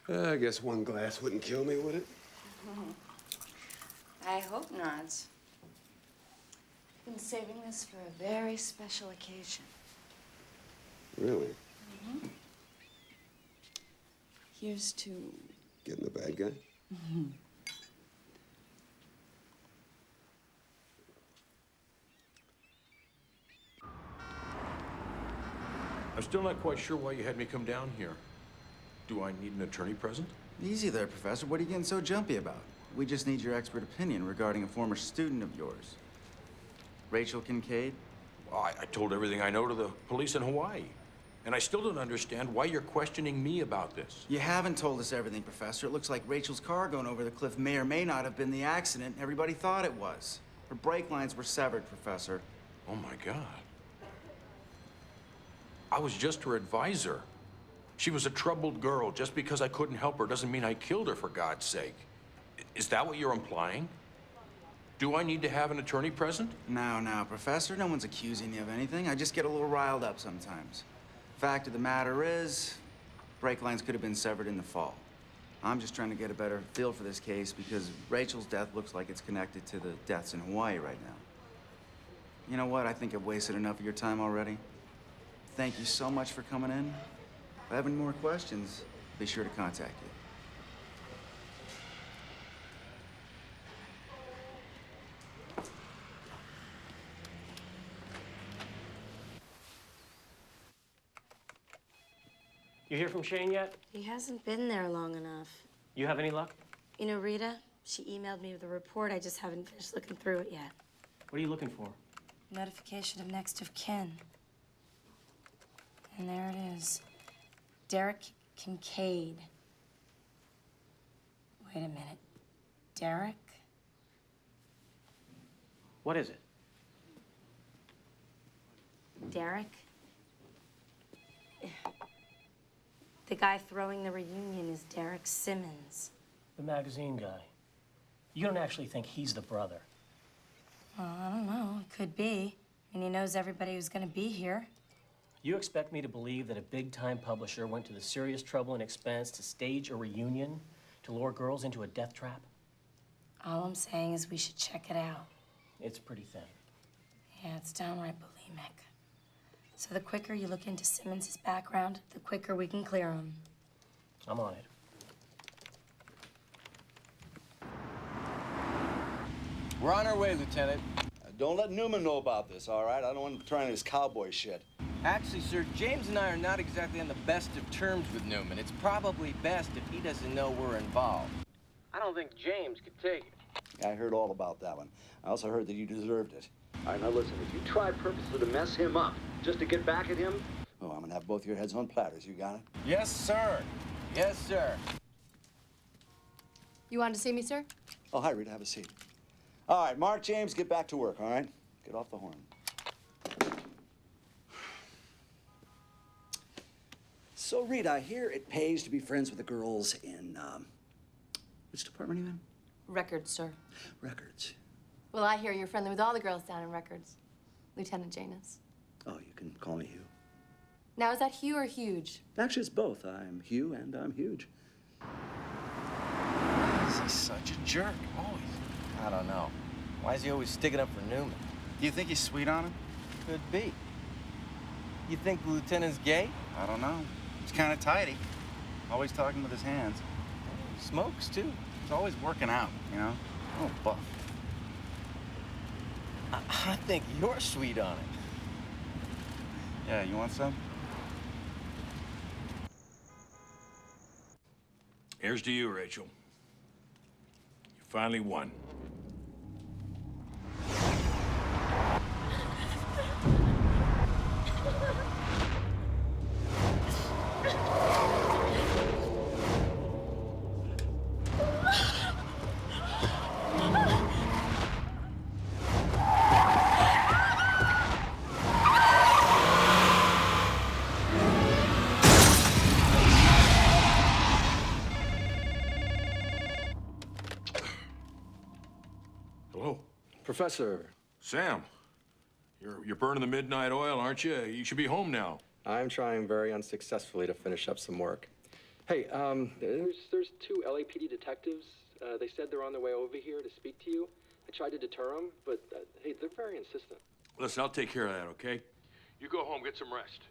I guess one glass wouldn't kill me, would it? I hope not. I've been saving this for a very special occasion. Really? Mm-hmm. Here's to... Getting the bad guy? Mm-hmm. I'm still not quite sure why you had me come down here. Do I need an attorney present? Easy there, Professor. What are you getting so jumpy about? We just need your expert opinion regarding a former student of yours. Rachel Kincaid? I told everything I know to the police in Hawaii. And I still don't understand why you're questioning me about this. You haven't told us everything, Professor. It looks like Rachel's car going over the cliff may or may not have been the accident everybody thought it was. Her brake lines were severed, Professor. Oh, my God. I was just her advisor. She was a troubled girl. Just because I couldn't help her doesn't mean I killed her, for God's sake. Is that what you're implying? Do I need to have an attorney present? No, Professor. No one's accusing you of anything. I just get a little riled up sometimes. Fact of the matter is, brake lines could have been severed in the fall. I'm just trying to get a better feel for this case because Rachel's death looks like it's connected to the deaths in Hawaii right now. You know what? I think I've wasted enough of your time already. Thank you so much for coming in. If I have any more questions, be sure to contact you. You hear from Shane yet? He hasn't been there long enough. You have any luck? You know, Rita, she emailed me with a report. I just haven't finished looking through it yet. What are you looking for? Notification of next of kin. And there it is. Derek Kincaid. Wait a minute. Derek? What is it? Derek? The guy throwing the reunion is Derek Simmons. The magazine guy. You don't actually think he's the brother? Well, I don't know. It could be. I mean, he knows everybody who's gonna be here. You expect me to believe that a big-time publisher went to the serious trouble and expense to stage a reunion to lure girls into a death trap? All I'm saying is we should check it out. It's pretty thin. Yeah, it's downright bulimic. So the quicker you look into Simmons' background, the quicker we can clear him. I'm on it. We're on our way, Lieutenant. Don't let Newman know about this, all right? I don't want him trying his cowboy shit. Actually, sir, James and I are not exactly on the best of terms with Newman. It's probably best if he doesn't know we're involved. I don't think James could take it. I heard all about that one. I also heard that you deserved it. All right, now listen, if you try purposely to mess him up just to get back at him, oh, I'm gonna have both your heads on platters. You got it? Yes, sir. Yes, sir. You wanted to see me, sir? Oh, hi, Rita. Have a seat. All right, Mark, James, get back to work, all right? Get off the horn. So, Rita, I hear it pays to be friends with the girls in, which department are you in? Records, sir. Records. Well, I hear you're friendly with all the girls down in Records. Lieutenant Janus. Oh, you can call me Hugh. Now, is that Hugh or Huge? Actually, it's both. I'm Hugh and I'm huge. He's such a jerk, always. I don't know. Why is he always sticking up for Newman? Do you think he's sweet on him? Could be. You think the lieutenant's gay? I don't know. He's kind of tidy. Always talking with his hands. He smokes, too. He's always working out, you know? Oh, buff. I think you're sweet on him. Yeah, you want some? Here's to you, Rachel. You finally won. Hello. Professor. Sam, you're burning the midnight oil, aren't you? You should be home now. I'm trying very unsuccessfully to finish up some work. Hey, there's two LAPD detectives. They said they're on their way over here to speak to you. I tried to deter them, but hey, they're very insistent. Listen, I'll take care of that, okay? You go home, get some rest.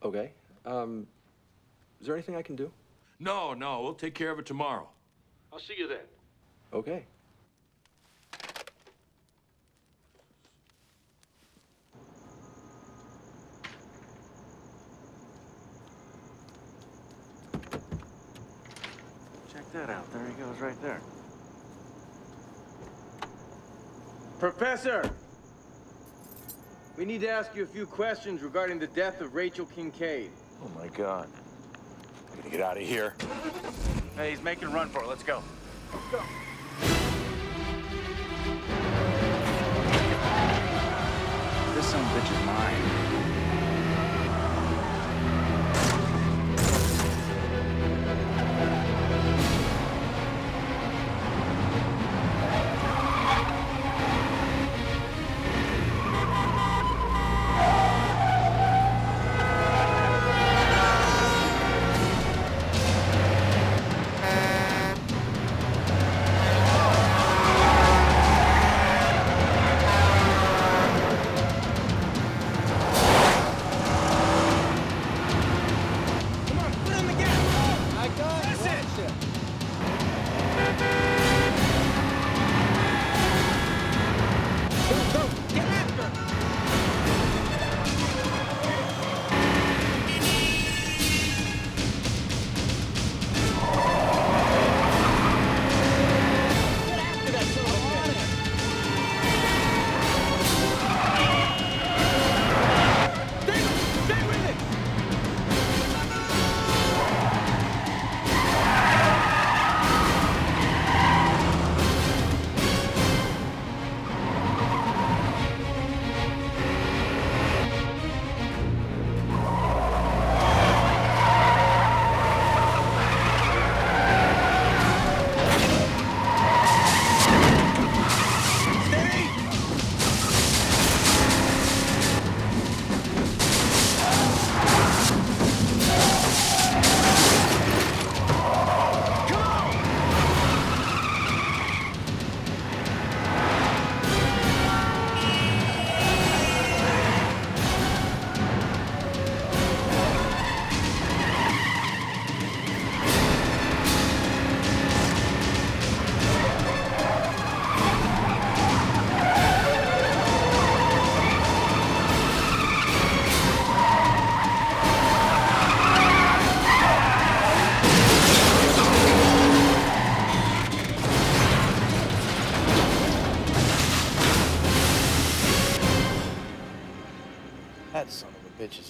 Okay. Is there anything I can do? No, we'll take care of it tomorrow. I'll see you then. Okay. Check that out. There he goes right there. Professor! We need to ask you a few questions regarding the death of Rachel Kincaid. Oh, my God. I gotta get out of here. Hey, he's making a run for it. Let's go. Let's go. This son of a bitch is mine.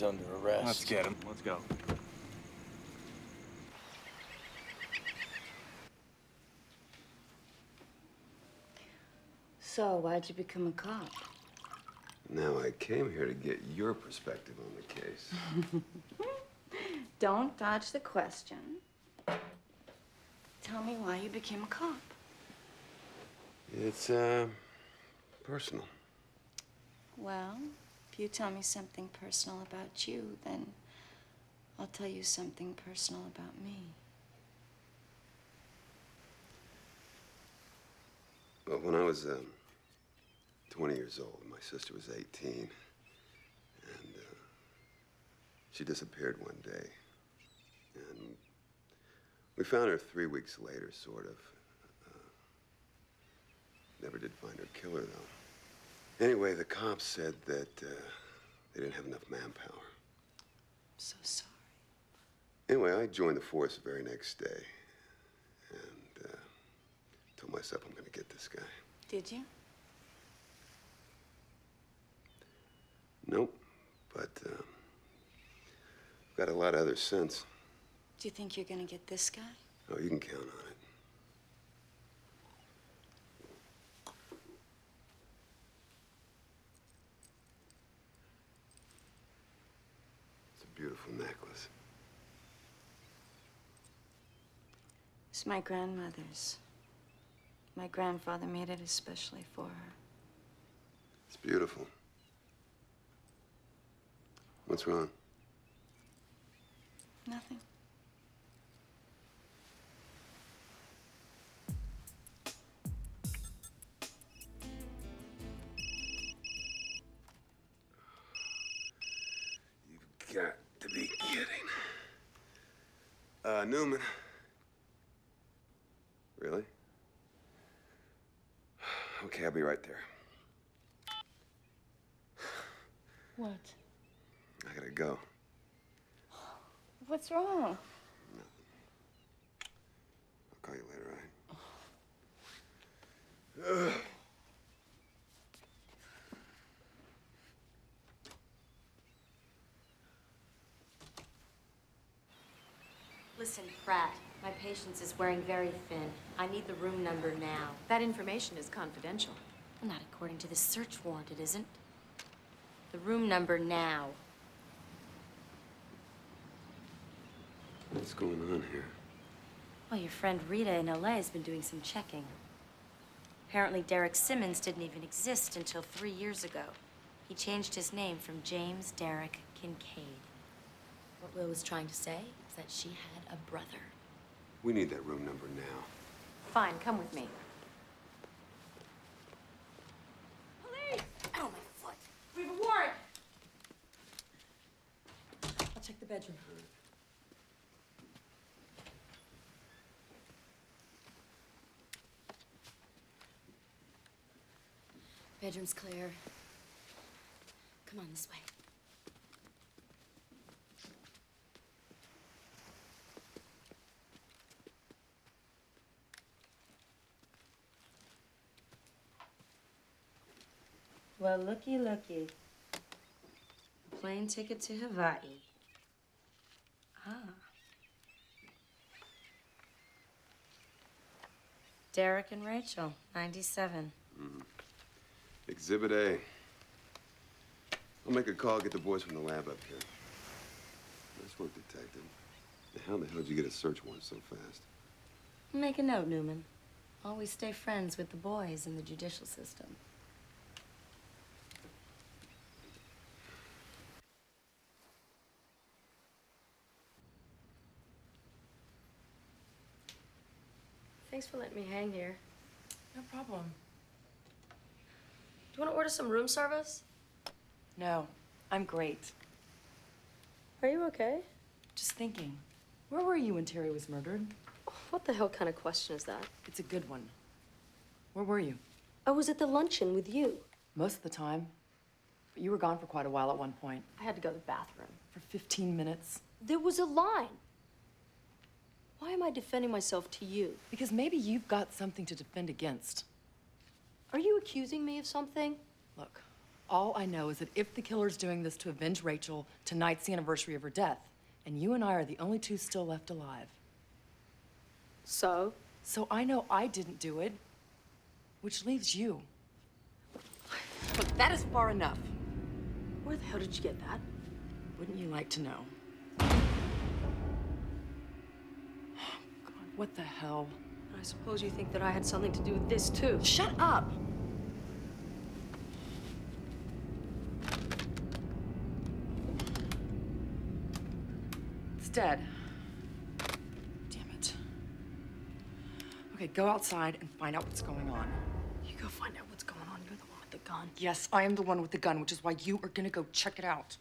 Terry's under arrest. Let's get him. Let's go. So, why'd you become a cop? Now, I came here to get your perspective on the case. Don't dodge the question. Tell me why you became a cop. It's, personal. Well, if you tell me something personal about you, then I'll tell you something personal about me. Well, when I was, 20 years old, my sister was 18, and, she disappeared one day. And we found her 3 weeks later, sort of. Never did find her killer, though. Anyway, the cops said that they didn't have enough manpower. I'm so sorry. Anyway, I joined the force the very next day, and told myself I'm going to get this guy. Did you? Nope, but I've got a lot of others since. Do you think you're gonna get this guy? Oh, you can count on it. It's a beautiful necklace. It's my grandmother's. My grandfather made it especially for her. It's beautiful. What's wrong? Nothing. You've got to be kidding. Newman. Really? Okay, I'll be right there. What? I gotta go. What's wrong? I'll call you later, all right? Ugh. Listen, Pratt, my patience is wearing very thin. I need the room number now. That information is confidential. Well, not according to the search warrant, it isn't. The room number now. What's going on here? Well, your friend Rita in LA has been doing some checking. Apparently, Derek Simmons didn't even exist until 3 years ago. He changed his name from James Derek Kincaid. What Will was trying to say is that she had a brother. We need that room number now. Fine, come with me. Police! Ow, my foot! We have a warrant! I'll check the bedroom. Bedroom's clear. Come on, this way. Well, looky, looky. A plane ticket to Hawaii. Ah. Derek and Rachel, 97. Exhibit A. I'll make a call, get the boys from the lab up here. Nice work, detective. How the hell did you get a search warrant so fast? Make a note, Newman. Always stay friends with the boys in the judicial system. Thanks for letting me hang here. No problem. Do you want to order some room service? No, I'm great. Are you okay? Just thinking, where were you when Terry was murdered? What the hell kind of question is that? It's a good one. Where were you? I was at the luncheon with you. Most of the time. But you were gone for quite a while at one point. I had to go to the bathroom. For 15 minutes. There was a line. Why am I defending myself to you? Because maybe you've got something to defend against. Are you accusing me of something? Look, All I know is that if the killer's doing this to avenge Rachel, tonight's the anniversary of her death. And you and I are the only two still left alive. So? So I know I didn't do it, which leaves you. Look, that is far enough. Where the hell did you get that? Wouldn't you like to know? God, what the hell? I suppose you think that I had something to do with this, too. Shut up! It's dead. Damn it. Okay, go outside and find out what's going on. You go find out what's going on. You're the one with the gun. Yes, I am the one with the gun, which is why you are gonna go check it out.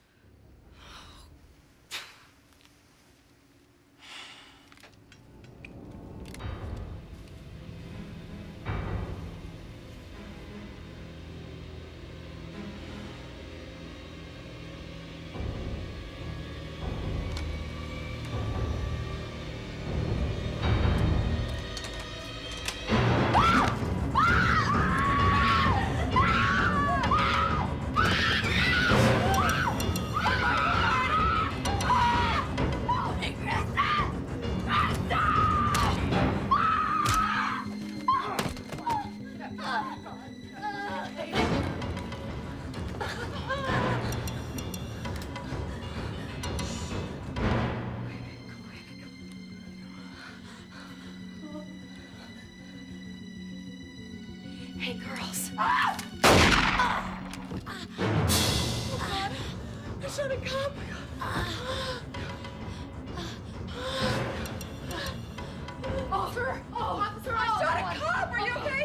Hey, girls. Oh, God. I shot a cop. Officer! Oh, officer, I shot a cop! Are you okay?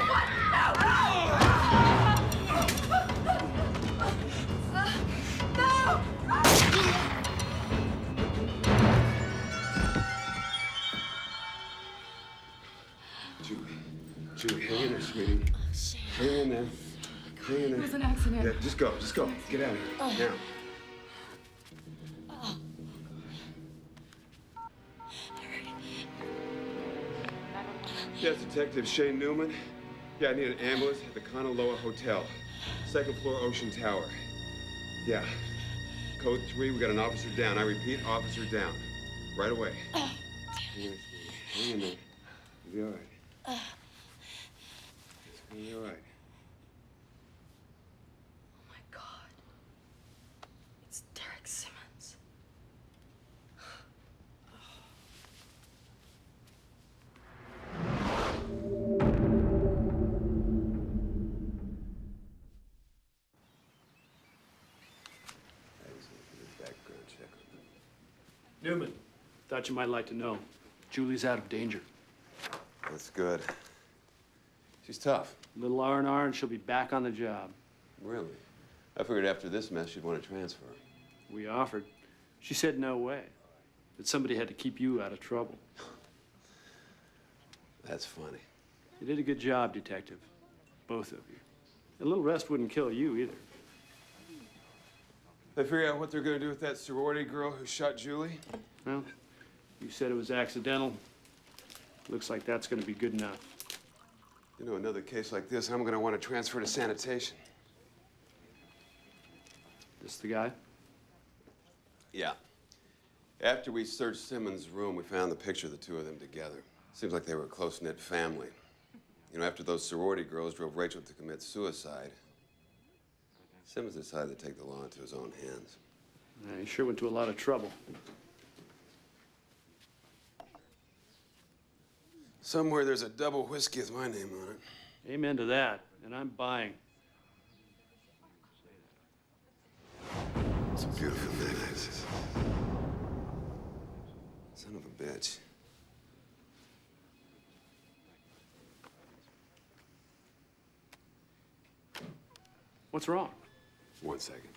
What? No! Julie, hang in there, sweetie. Hang in there. Hang in there. It was an accident. Yeah, just go. Get out of here. Now. Yes, Detective Shane Newman. Yeah, I need an ambulance at the Kanaloa Hotel. Second floor, Ocean Tower. Yeah. Code 3, we got an officer down. I repeat, officer down. Right away. Hang in there, sweetie. Hang in there. You'll be all right. It's gonna be all right. Oh, my God. It's Derek Simmons. Newman, thought you might like to know. Julie's out of danger. That's good. She's tough. Little R&R and she'll be back on the job. Really? I figured after this mess she'd want to transfer. We offered. She said no way. That somebody had to keep you out of trouble. That's funny. You did a good job, Detective. Both of you. A little rest wouldn't kill you either. They figure out what they're going to do with that sorority girl who shot Julie? Well, you said it was accidental. Looks like that's going to be good enough. You know, another case like this, I'm going to want to transfer to sanitation. This the guy? Yeah. After we searched Simmons' room, we found the picture of the two of them together. Seems like they were a close-knit family. You know, after those sorority girls drove Rachel to commit suicide, Simmons decided to take the law into his own hands. He sure went to a lot of trouble. Somewhere there's a double whiskey with my name on it. Amen to that, and I'm buying. It's a beautiful necklace. Son of a bitch. What's wrong? 1 second.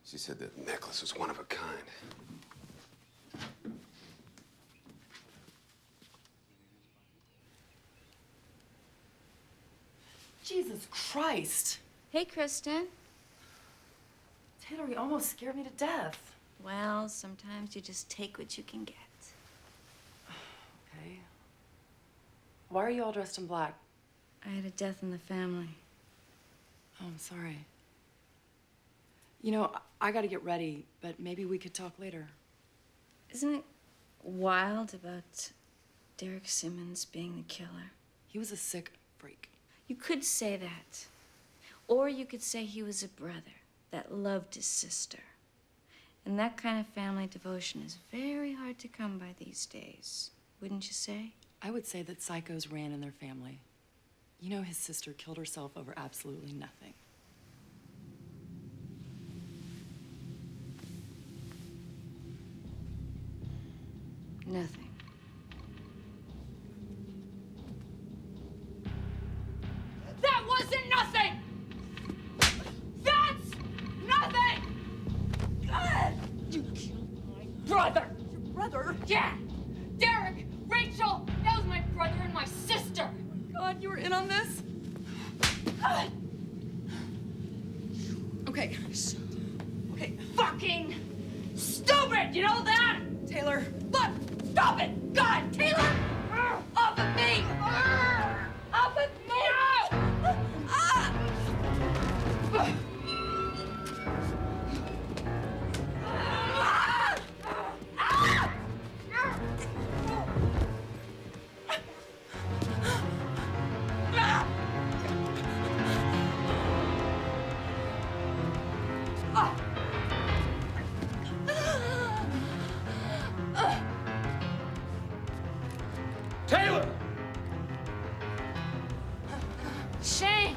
She said that necklace was one of a kind. Jesus Christ. Hey, Kristen. Taylor, you almost scared me to death. Well, sometimes you just take what you can get. Okay. Why are you all dressed in black? I had a death in the family. Oh, I'm sorry. You know, I gotta get ready, but maybe we could talk later. Isn't it wild about Derek Simmons being the killer? He was a sick freak. You could say that. Or you could say he was a brother that loved his sister. And that kind of family devotion is very hard to come by these days, wouldn't you say? I would say that psychos ran in their family. You know, his sister killed herself over absolutely nothing. Nothing. That wasn't nothing! That's nothing! God! You killed my brother! Your brother? Yeah! Derek! Rachel! That was my brother and my sister! Oh my God, you were in on this? Okay. Okay. Fucking stupid! You know that? Taylor. Look! Stop it! God! Taylor! Off of me! Off of me! Taylor! Shane!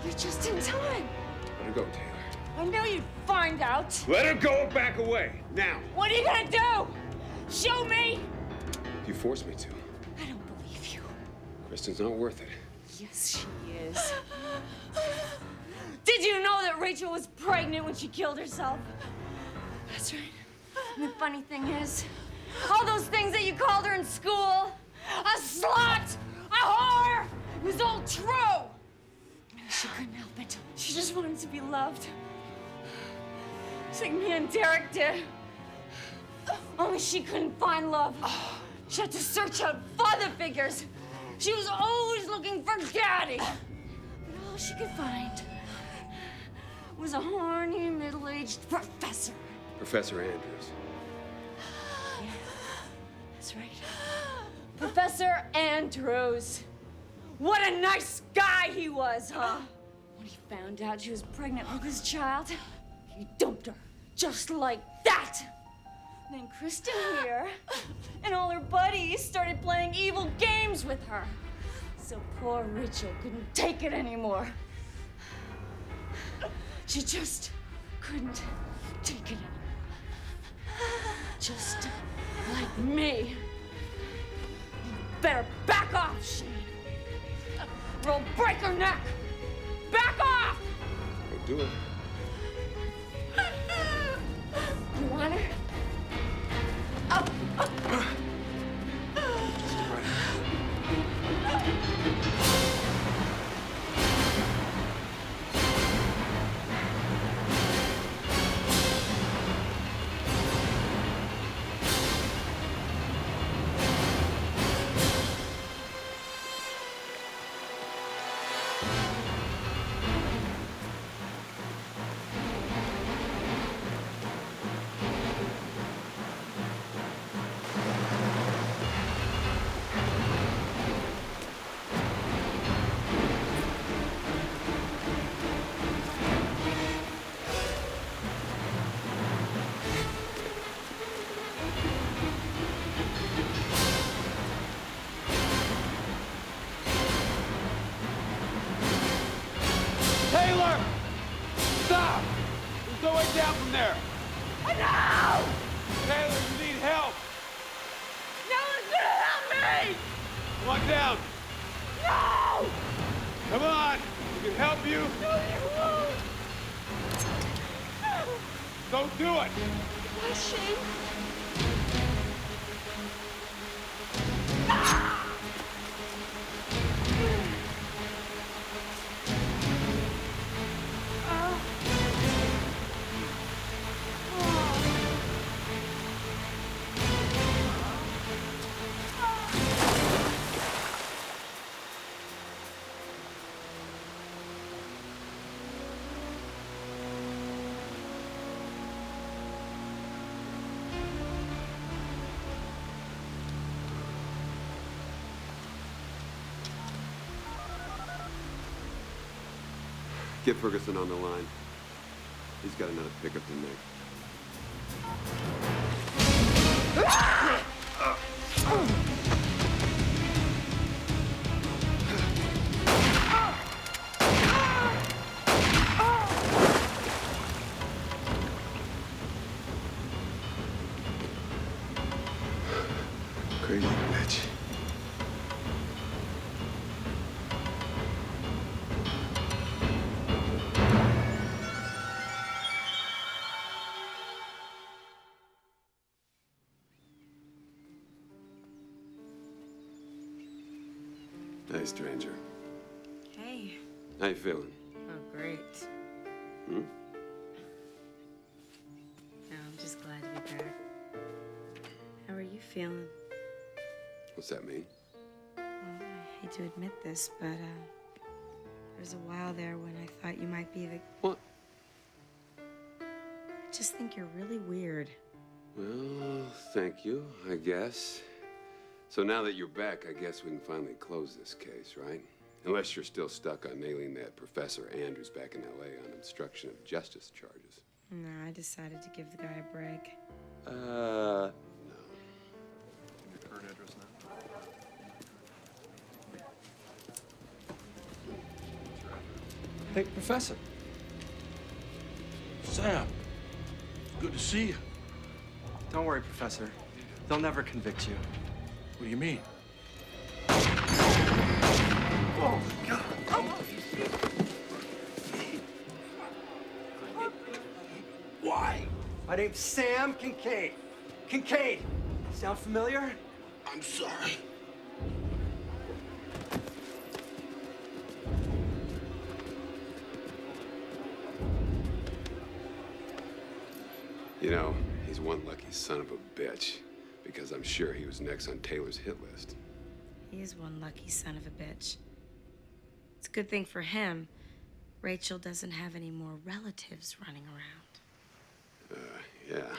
You're just in time. Let her go, Taylor. I knew you'd find out. Let her go or back away, now. What are you gonna do? Show me? If you force me to. I don't believe you. Kristen's not worth it. Yes, she is. Did you know that Rachel was pregnant when she killed herself? That's right. And the funny thing is, all those things that you called her in school, a slut, a whore, it was all true. She couldn't help it. She just wanted to be loved. Just like me and Derek did. Only she couldn't find love. She had to search out father figures. She was always looking for daddy. But all she could find was a horny, middle-aged professor. Professor Andrews. Yeah, that's right. Professor Andrews. What a nice guy he was, huh? When he found out she was pregnant with his child, he dumped her just like that. Then Kristen here and all her buddies started playing evil games with her. So poor Rachel couldn't take it anymore. She just couldn't take it anymore. Just like me. You better back off, Shane. Or I'll break her neck. Back off! Don't do it. You want her? Taylor! Stop! There's no way down from there. No! Taylor, you need help. No one's gonna help me! Come on down. No! Come on. We can help you. No, you won't! Don't do it. Why, Shane? Get Ferguson on the line. He's got another pickup to make. Crazy bitch. Hey, stranger. Hey. How you feeling? Oh, great. Hmm? No, I'm just glad to be back. How are you feeling? What's that mean? Well, I hate to admit this, but, there was a while there when I thought you might be the... What? I just think you're really weird. Well, thank you, I guess. So now that you're back, I guess we can finally close this case, right? Unless you're still stuck on nailing that Professor Andrews back in L.A. on obstruction of justice charges. No, I decided to give the guy a break. No. Your current address now? Hey, Professor. Sam, good to see you. Don't worry, Professor. They'll never convict you. What do you mean? Oh, God. Why? My name's Sam Kincaid. Kincaid! Sound familiar? I'm sorry. You know, he's one lucky son of a bitch, because I'm sure he was next on Taylor's hit list. He is one lucky son of a bitch. It's a good thing for him. Rachel doesn't have any more relatives running around. Yeah.